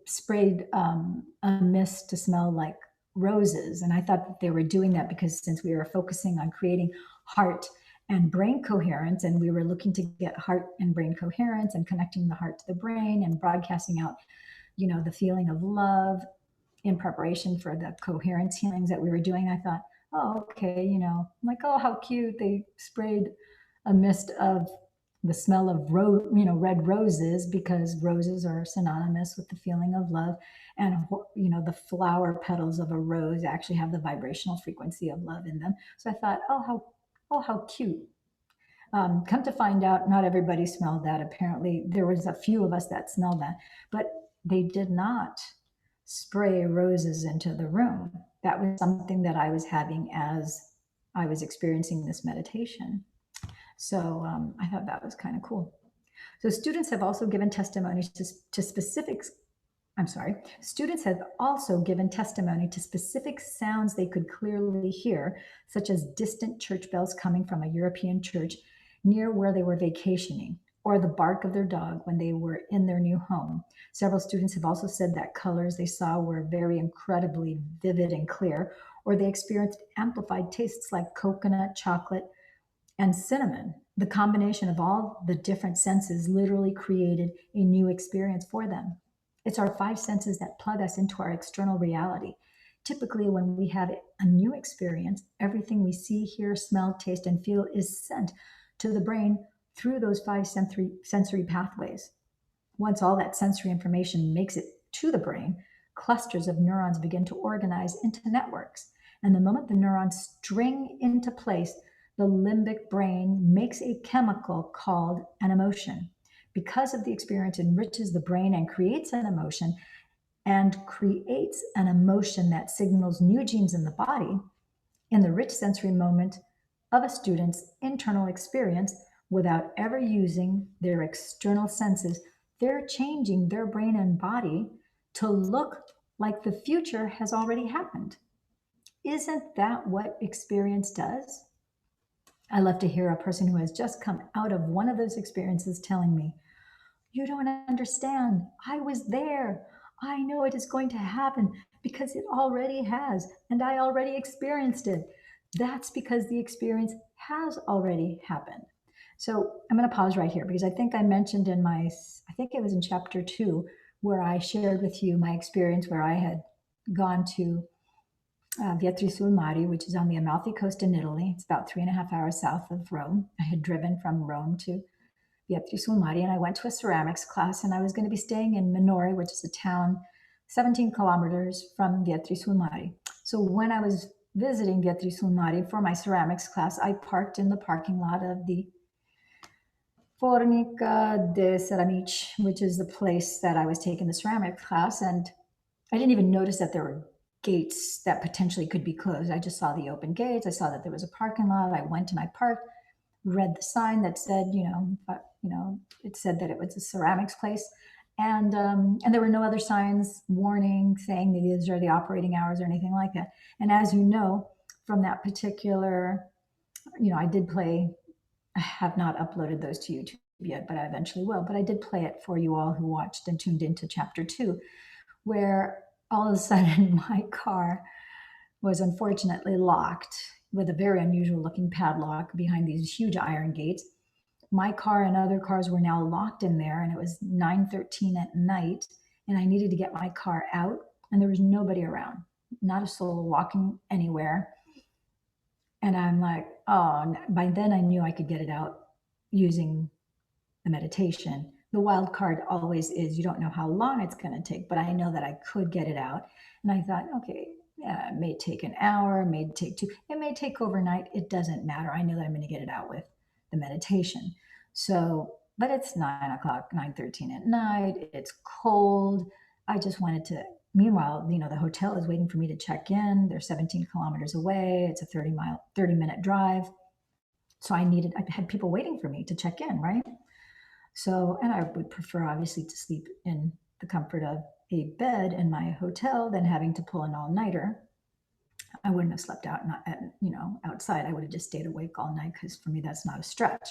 sprayed a mist to smell like roses. And I thought that they were doing that because since we were focusing on creating heart and brain coherence, and we were looking to get heart and brain coherence and connecting the heart to the brain and broadcasting out, the feeling of love in preparation for the coherence healings that we were doing, I thought, oh, okay, I'm like, oh, how cute. They sprayed a mist of the smell of red roses, because roses are synonymous with the feeling of love. And, the flower petals of a rose actually have the vibrational frequency of love in them. So I thought, oh, how cute. Come to find out, not everybody smelled that. Apparently, there was a few of us that smelled that, but they did not spray roses into the room. That was something that I was having as I was experiencing this meditation. So I thought that was kind of cool. So students have also given testimony to specific sounds they could clearly hear, such as distant church bells coming from a European church near where they were vacationing, or the bark of their dog when they were in their new home. Several students have also said that colors they saw were very incredibly vivid and clear, or they experienced amplified tastes like coconut, chocolate, and cinnamon. The combination of all the different senses literally created a new experience for them. It's our five senses that plug us into our external reality. Typically, when we have a new experience, everything we see, hear, smell, taste, and feel is sent to the brain through those five sensory pathways. Once all that sensory information makes it to the brain, clusters of neurons begin to organize into networks. And the moment the neurons string into place, the limbic brain makes a chemical called an emotion. Because of the experience enriches the brain and creates an emotion that signals new genes in the body. In the rich sensory moment of a student's internal experience, without ever using their external senses, they're changing their brain and body to look like the future has already happened. Isn't that what experience does? I love to hear a person who has just come out of one of those experiences telling me, you don't understand. I was there. I know it is going to happen because it already has, and I already experienced it. That's because the experience has already happened. So I'm going to pause right here because I think I mentioned I think it was in chapter 2, where I shared with you my experience where I had gone to Vietri sul Mare, which is on the Amalfi Coast in Italy. It's about 3.5 hours south of Rome. I had driven from Rome to Vietri sul Mare, and I went to a ceramics class, and I was going to be staying in Minori, which is a town 17 kilometers from Vietri sul Mare. So when I was visiting Vietri sul Mare for my ceramics class, I parked in the parking lot of the Formica de Ceramic, which is the place that I was taking the ceramic class. And I didn't even notice that there were gates that potentially could be closed. I just saw the open gates. I saw that there was a parking lot. I went and I parked, read the sign that said, it said that it was a ceramics place. And there were no other signs warning saying that these are the operating hours or anything like that. And as you know, from that particular, I did play, I have not uploaded those to YouTube yet, but I eventually will. But I did play it for you all who watched and tuned into chapter 2, where all of a sudden my car was unfortunately locked with a very unusual looking padlock behind these huge iron gates. My car and other cars were now locked in there, and it was 9:13 at night, and I needed to get my car out, and there was nobody around, not a soul walking anywhere. And I'm like, oh, by then I knew I could get it out using the meditation. The wild card always is you don't know how long it's going to take, but I know that I could get it out. And I thought, okay, yeah, it may take an hour, it may take 2, it may take overnight. It doesn't matter. I know that I'm going to get it out with the meditation. So, but it's 9:00, 9:13 at night. It's cold. I just wanted to, meanwhile, the hotel is waiting for me to check in. They're 17 kilometers away. It's a 30-minute drive. So I had people waiting for me to check in, right? So, and I would prefer obviously to sleep in the comfort of a bed in my hotel than having to pull an all-nighter. I wouldn't have slept outside. I would have just stayed awake all night because for me, that's not a stretch.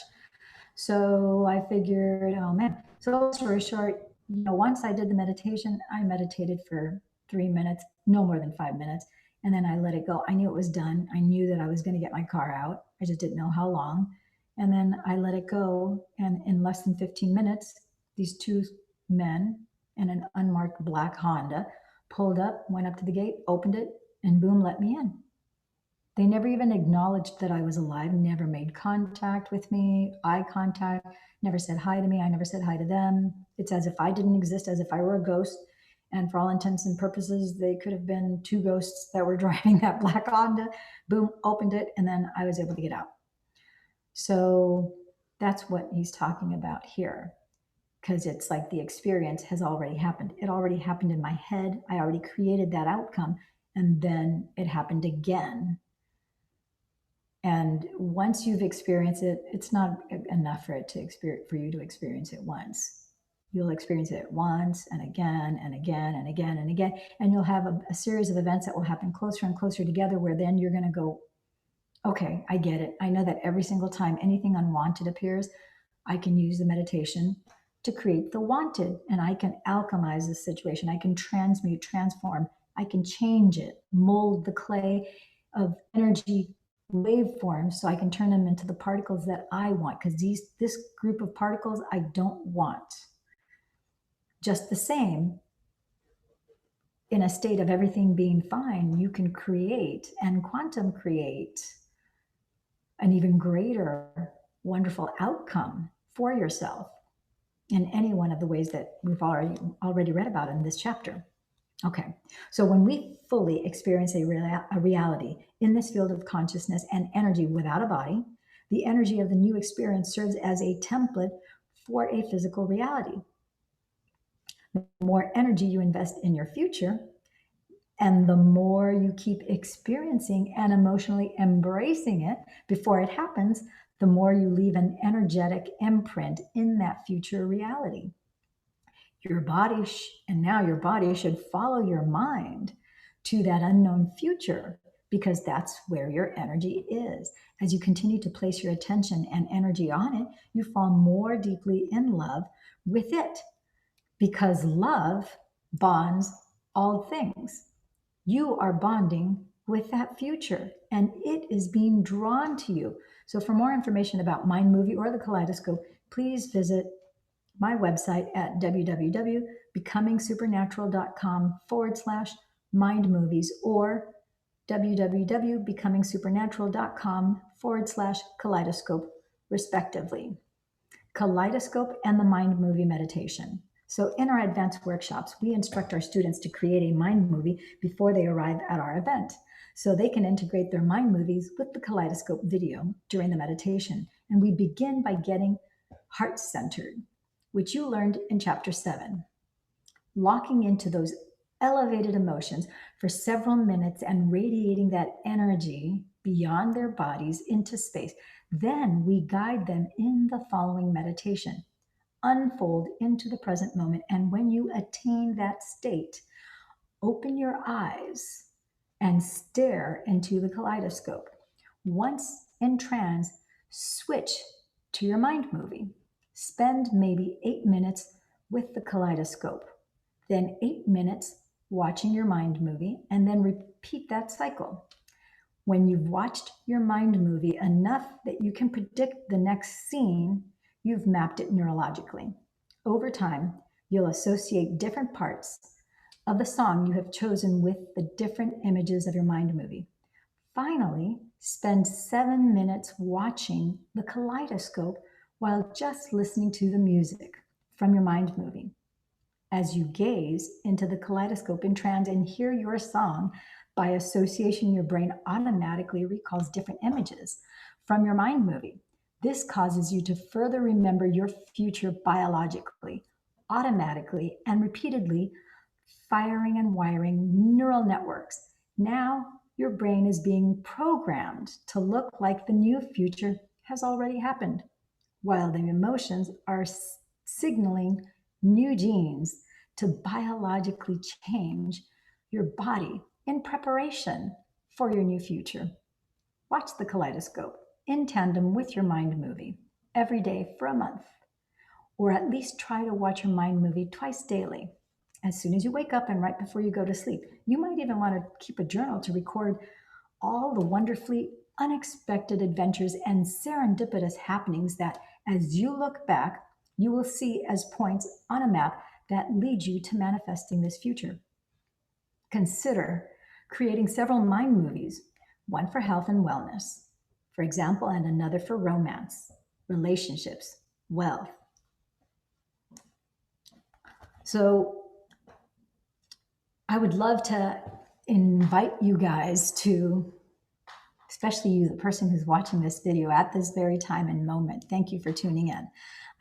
So I figured, oh man. So long story short, once I did the meditation, I meditated for 3 minutes, no more than 5 minutes. And then I let it go. I knew it was done. I knew that I was going to get my car out. I just didn't know how long. And then I let it go. And in less than 15 minutes, these two men in an unmarked black Honda pulled up, went up to the gate, opened it, and boom, let me in. They never even acknowledged that I was alive, never made contact with me, eye contact, never said hi to me. I never said hi to them. It's as if I didn't exist, as if I were a ghost. And for all intents and purposes, they could have been two ghosts that were driving that black Honda. Boom, opened it, and then I was able to get out. So that's what he's talking about here, because it's like the experience has already happened. It already happened in my head. I already created that outcome, and then it happened again. And once you've experienced it, it's not enough for you to experience it once. You'll experience it once and again and again and again and again. And you'll have a series of events that will happen closer and closer together, where then you're going to go, okay, I get it. I know that every single time anything unwanted appears, I can use the meditation to create the wanted, and I can alchemize the situation. I can transmute, transform. I can change it, mold the clay of energy waveforms so I can turn them into the particles that I want, because this group of particles I don't want. Just the same, in a state of everything being fine, you can create and quantum create an even greater wonderful outcome for yourself in any one of the ways that we've already read about in this chapter. Okay, so when we fully experience a reality in this field of consciousness and energy without a body, the energy of the new experience serves as a template for a physical reality. The more energy you invest in your future, and the more you keep experiencing and emotionally embracing it before it happens, the more you leave an energetic imprint in that future reality. Your body should follow your mind to that unknown future, because that's where your energy is. As you continue to place your attention and energy on it, you fall more deeply in love with it, because love bonds all things. You are bonding with that future, and it is being drawn to you. So for more information about Mind Movie or the Kaleidoscope, please visit my website at www.becomingsupernatural.com/mind-movies or www.becomingsupernatural.com/kaleidoscope, respectively. Kaleidoscope and the Mind Movie Meditation. So in our advanced workshops, we instruct our students to create a mind movie before they arrive at our event, so they can integrate their mind movies with the Kaleidoscope video during the meditation. And we begin by getting heart-centered, which you learned in chapter 7. Locking into those elevated emotions for several minutes and radiating that energy beyond their bodies into space. Then we guide them in the following meditation. Unfold into the present moment. And when you attain that state, open your eyes and stare into the kaleidoscope. Once in trance, switch to your mind movie. Spend maybe 8 minutes with the kaleidoscope, then 8 minutes watching your mind movie, and then repeat that cycle. When you've watched your mind movie enough that you can predict the next scene, you've mapped it neurologically. Over time, you'll associate different parts of the song you have chosen with the different images of your mind movie. Finally, spend 7 minutes watching the kaleidoscope while just listening to the music from your mind movie. As you gaze into the kaleidoscope in trance and hear your song, by association, your brain automatically recalls different images from your mind movie. This causes you to further remember your future biologically, automatically, and repeatedly, firing and wiring neural networks. Now your brain is being programmed to look like the new future has already happened, while the emotions are signaling new genes to biologically change your body in preparation for your new future. Watch the kaleidoscope in tandem with your mind movie every day for a month, or at least try to watch your mind movie twice daily, as soon as you wake up and right before you go to sleep. You might even want to keep a journal to record all the wonderfully unexpected adventures and serendipitous happenings that, as you look back, you will see as points on a map that lead you to manifesting this future. Consider creating several mind movies, one for health and wellness, for example, and another for romance, relationships, wealth. So I would love to invite you guys to, especially you, the person who's watching this video at this very time and moment, thank you for tuning in.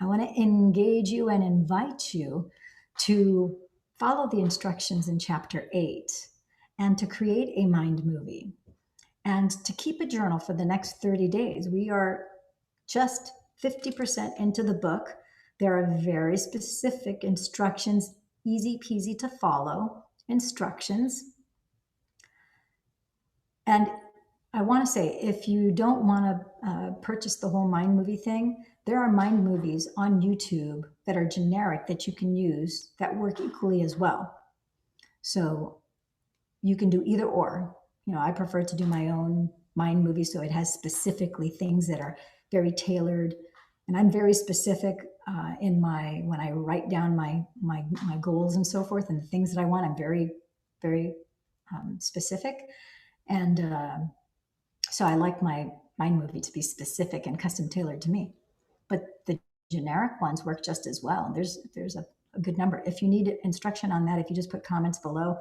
I want to engage you and invite you to follow the instructions in chapter 8 and to create a mind movie and to keep a journal for the next 30 days. We are just 50% into the book. There are very specific instructions, easy peasy to follow instructions. And I want to say, if you don't want to purchase the whole mind movie thing, there are mind movies on YouTube that are generic that you can use that work equally as well. So you can do either or. You know, I prefer to do my own mind movie, so it has specifically things that are very tailored. And I'm very specific when I write down my goals and so forth and the things that I want. I'm very, very specific. And so I like my mind movie to be specific and custom tailored to me. But the generic ones work just as well. There's a good number. If you need instruction on that, if you just put comments below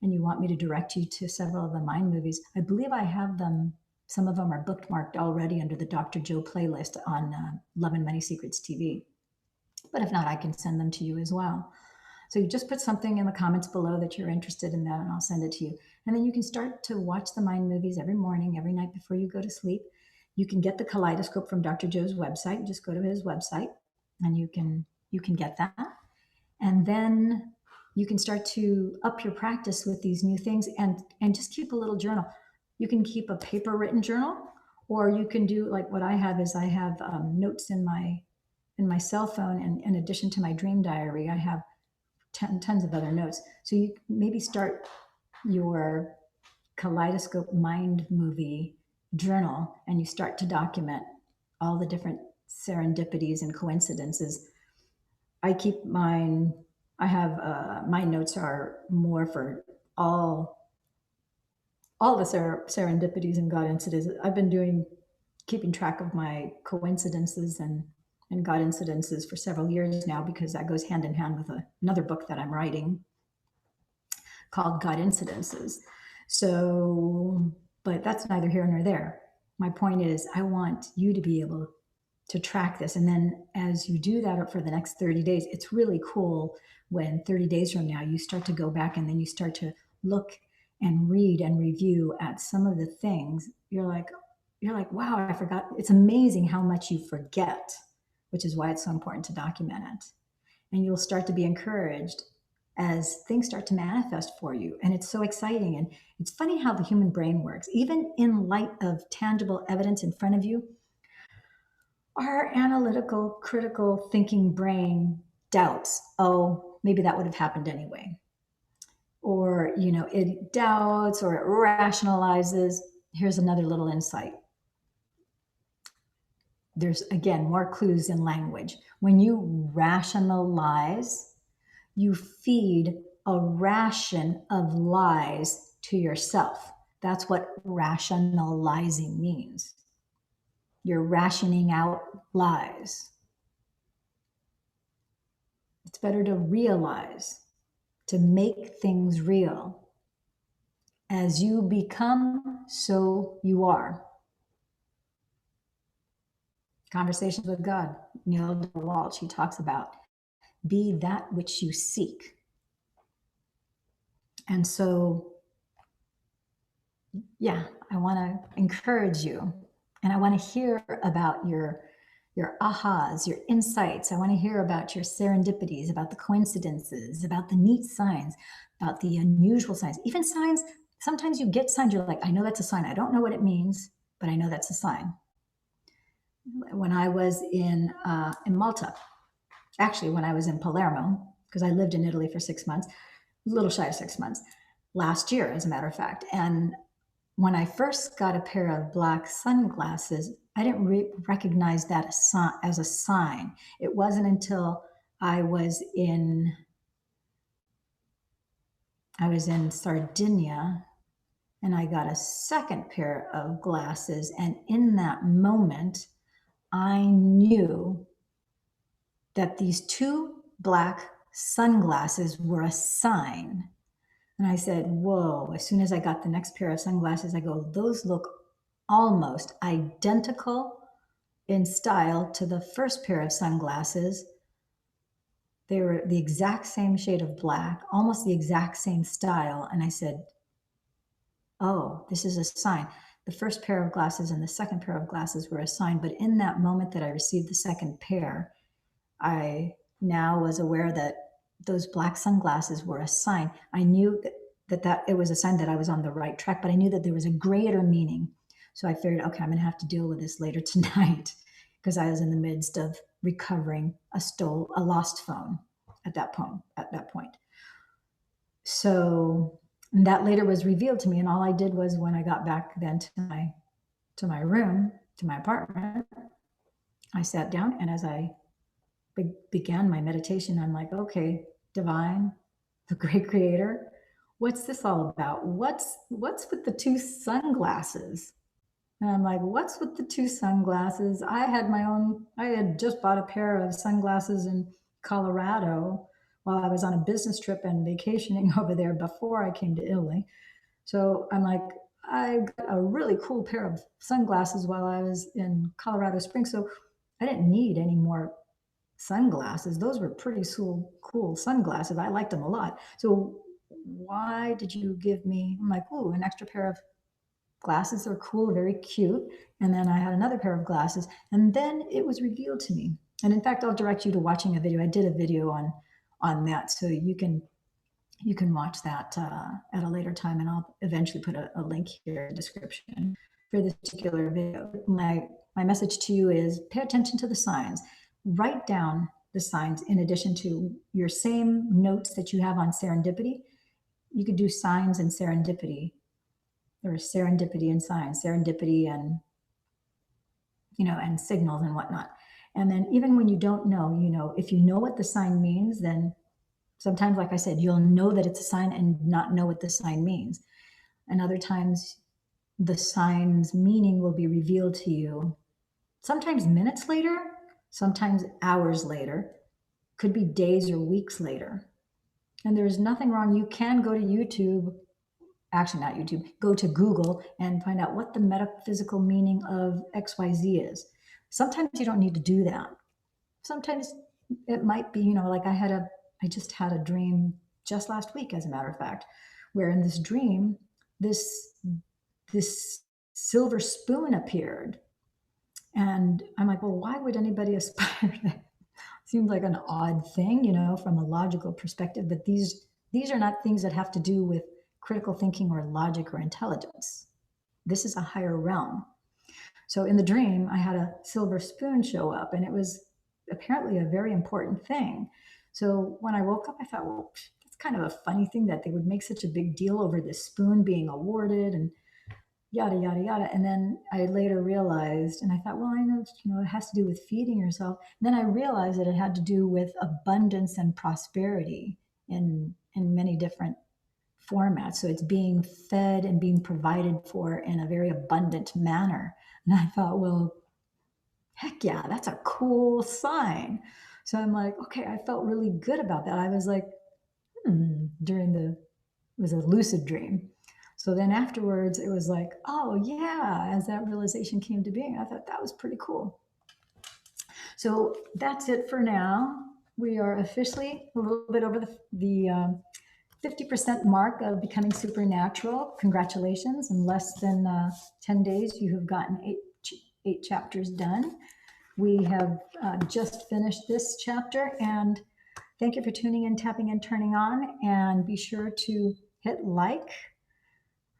and you want me to direct you to several of the mind movies, I believe I have them. Some of them are bookmarked already under the Dr. Joe playlist on Love and Money Secrets TV. But if not, I can send them to you as well. So you just put something in the comments below that you're interested in that, and I'll send it to you. And then you can start to watch the mind movies every morning, every night before you go to sleep. You can get the kaleidoscope from Dr. Joe's website. Just go to his website and you can get that. And then you can start to up your practice with these new things and just keep a little journal. You can keep a paper written journal, or you can do like what I have is I have notes in my cell phone. And in addition to my dream diary, I have tons of other notes. So you maybe start your kaleidoscope mind movie journal and you start to document all the different serendipities and coincidences. I keep mine, I have, my notes are more for all the serendipities and God incidences. I've been keeping track of my coincidences and God incidences for several years now, because that goes hand in hand with another book that I'm writing called God Incidences. So, but that's neither here nor there. My point is, I want you to be able to track this. And then as you do that for the next 30 days, it's really cool when 30 days from now you start to go back and then you start to look and read and review at some of the things. You're like, wow, I forgot. It's amazing how much you forget, which is why it's so important to document it. And you'll start to be encouraged as things start to manifest for you. And it's so exciting. And it's funny how the human brain works. Even in light of tangible evidence in front of you, our analytical, critical thinking brain doubts, oh, maybe that would have happened anyway. Or, it doubts or it rationalizes. Here's another little insight. There's, again, more clues in language. When you rationalize, you feed a ration of lies to yourself. That's what rationalizing means. You're rationing out lies. It's better to realize, to make things real. As you become, so you are. Conversations with God. Neil Walsh, he talks about be that which you seek. And so, yeah, I want to encourage you, and I want to hear about your ahas, your insights. I want to hear about your serendipities, about the coincidences, about the neat signs, about the unusual signs, even signs. Sometimes you get signs, you're like, I know that's a sign. I don't know what it means, but I know that's a sign. When I was in Malta, actually when I was in Palermo, because I lived in Italy for 6 months, a little shy of 6 months, last year, as a matter of fact. And when I first got a pair of black sunglasses, I didn't recognize that as a sign. It wasn't until I was in Sardinia and I got a second pair of glasses. And in that moment, I knew that these two black sunglasses were a sign. And I said, whoa, as soon as I got the next pair of sunglasses, I go, those look almost identical in style to the first pair of sunglasses. They were the exact same shade of black, almost the exact same style. And I said, oh, this is a sign. The first pair of glasses and the second pair of glasses were a sign. But in that moment that I received the second pair, I now was aware that those black sunglasses were a sign. I knew that it was a sign that I was on the right track, but I knew that there was a greater meaning. So I figured, okay, I'm going to have to deal with this later tonight, because I was in the midst of recovering a lost phone at that point. So that later was revealed to me, and all I did was, when I got back then to my room, to my apartment, I sat down, and as I began my meditation, I'm like, okay, divine, the great creator, what's this all about? What's with the two sunglasses? And I'm like, what's with the two sunglasses? I had just bought a pair of sunglasses in Colorado while I was on a business trip and vacationing over there before I came to Italy. So I'm like, I got a really cool pair of sunglasses while I was in Colorado Springs. So I didn't need any more sunglasses. Those were pretty cool sunglasses. I liked them a lot. So why did you give me, I'm like, ooh, an extra pair of glasses are cool, very cute. And then I had another pair of glasses, and then it was revealed to me. And in fact, I'll direct you to watching a video. I did a video on that, so you can watch that at a later time, and I'll eventually put a link here in the description for this particular video. My message to you is pay attention to the signs. Write down the signs in addition to your same notes that you have on serendipity. You could do signs and serendipity. There is serendipity and signs, serendipity and, and signals and whatnot. And then even when you don't know, if you know what the sign means, then sometimes, like I said, you'll know that it's a sign and not know what the sign means. And other times the sign's meaning will be revealed to you sometimes minutes later, sometimes hours later, could be days or weeks later. And there's nothing wrong. You can go to YouTube, actually not YouTube, go to Google and find out what the metaphysical meaning of XYZ is. Sometimes you don't need to do that. Sometimes it might be, like I just had a dream just last week, as a matter of fact, where in this dream, this this silver spoon appeared. And I'm like, well, why would anybody aspire to that? Seems like an odd thing, from a logical perspective, but these are not things that have to do with critical thinking or logic or intelligence. This is a higher realm. So in the dream, I had a silver spoon show up, and it was apparently a very important thing. So when I woke up, I thought, well, that's kind of a funny thing that they would make such a big deal over this spoon being awarded and yada, yada, yada. And then I later realized, and I thought, well, I know, it has to do with feeding yourself. And then I realized that it had to do with abundance and prosperity in many different formats. So it's being fed and being provided for in a very abundant manner. And I thought, well, heck yeah, that's a cool sign. So I'm like, okay, I felt really good about that. I was like, it was a lucid dream. So then afterwards, it was like, oh yeah, as that realization came to being, I thought that was pretty cool. So that's it for now. We are officially a little bit over the 50% mark of becoming supernatural. Congratulations. In less than 10 days, you have gotten eight chapters done. We have just finished this chapter, and thank you for tuning in, tapping in, turning on, and be sure to hit like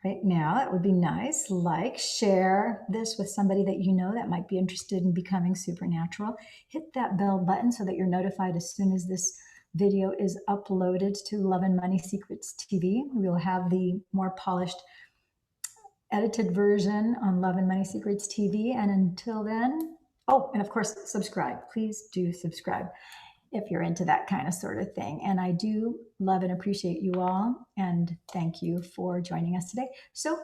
right now. That would be nice. Like, share this with somebody that you know that might be interested in becoming supernatural. Hit that bell button so that you're notified as soon as this video is uploaded to Love and Money Secrets TV. We will have the more polished edited version on Love and Money Secrets TV. And until then, oh, and of course, subscribe. Please do subscribe if you're into that kind of sort of thing. And I do love and appreciate you all. And thank you for joining us today. So,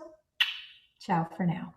ciao for now.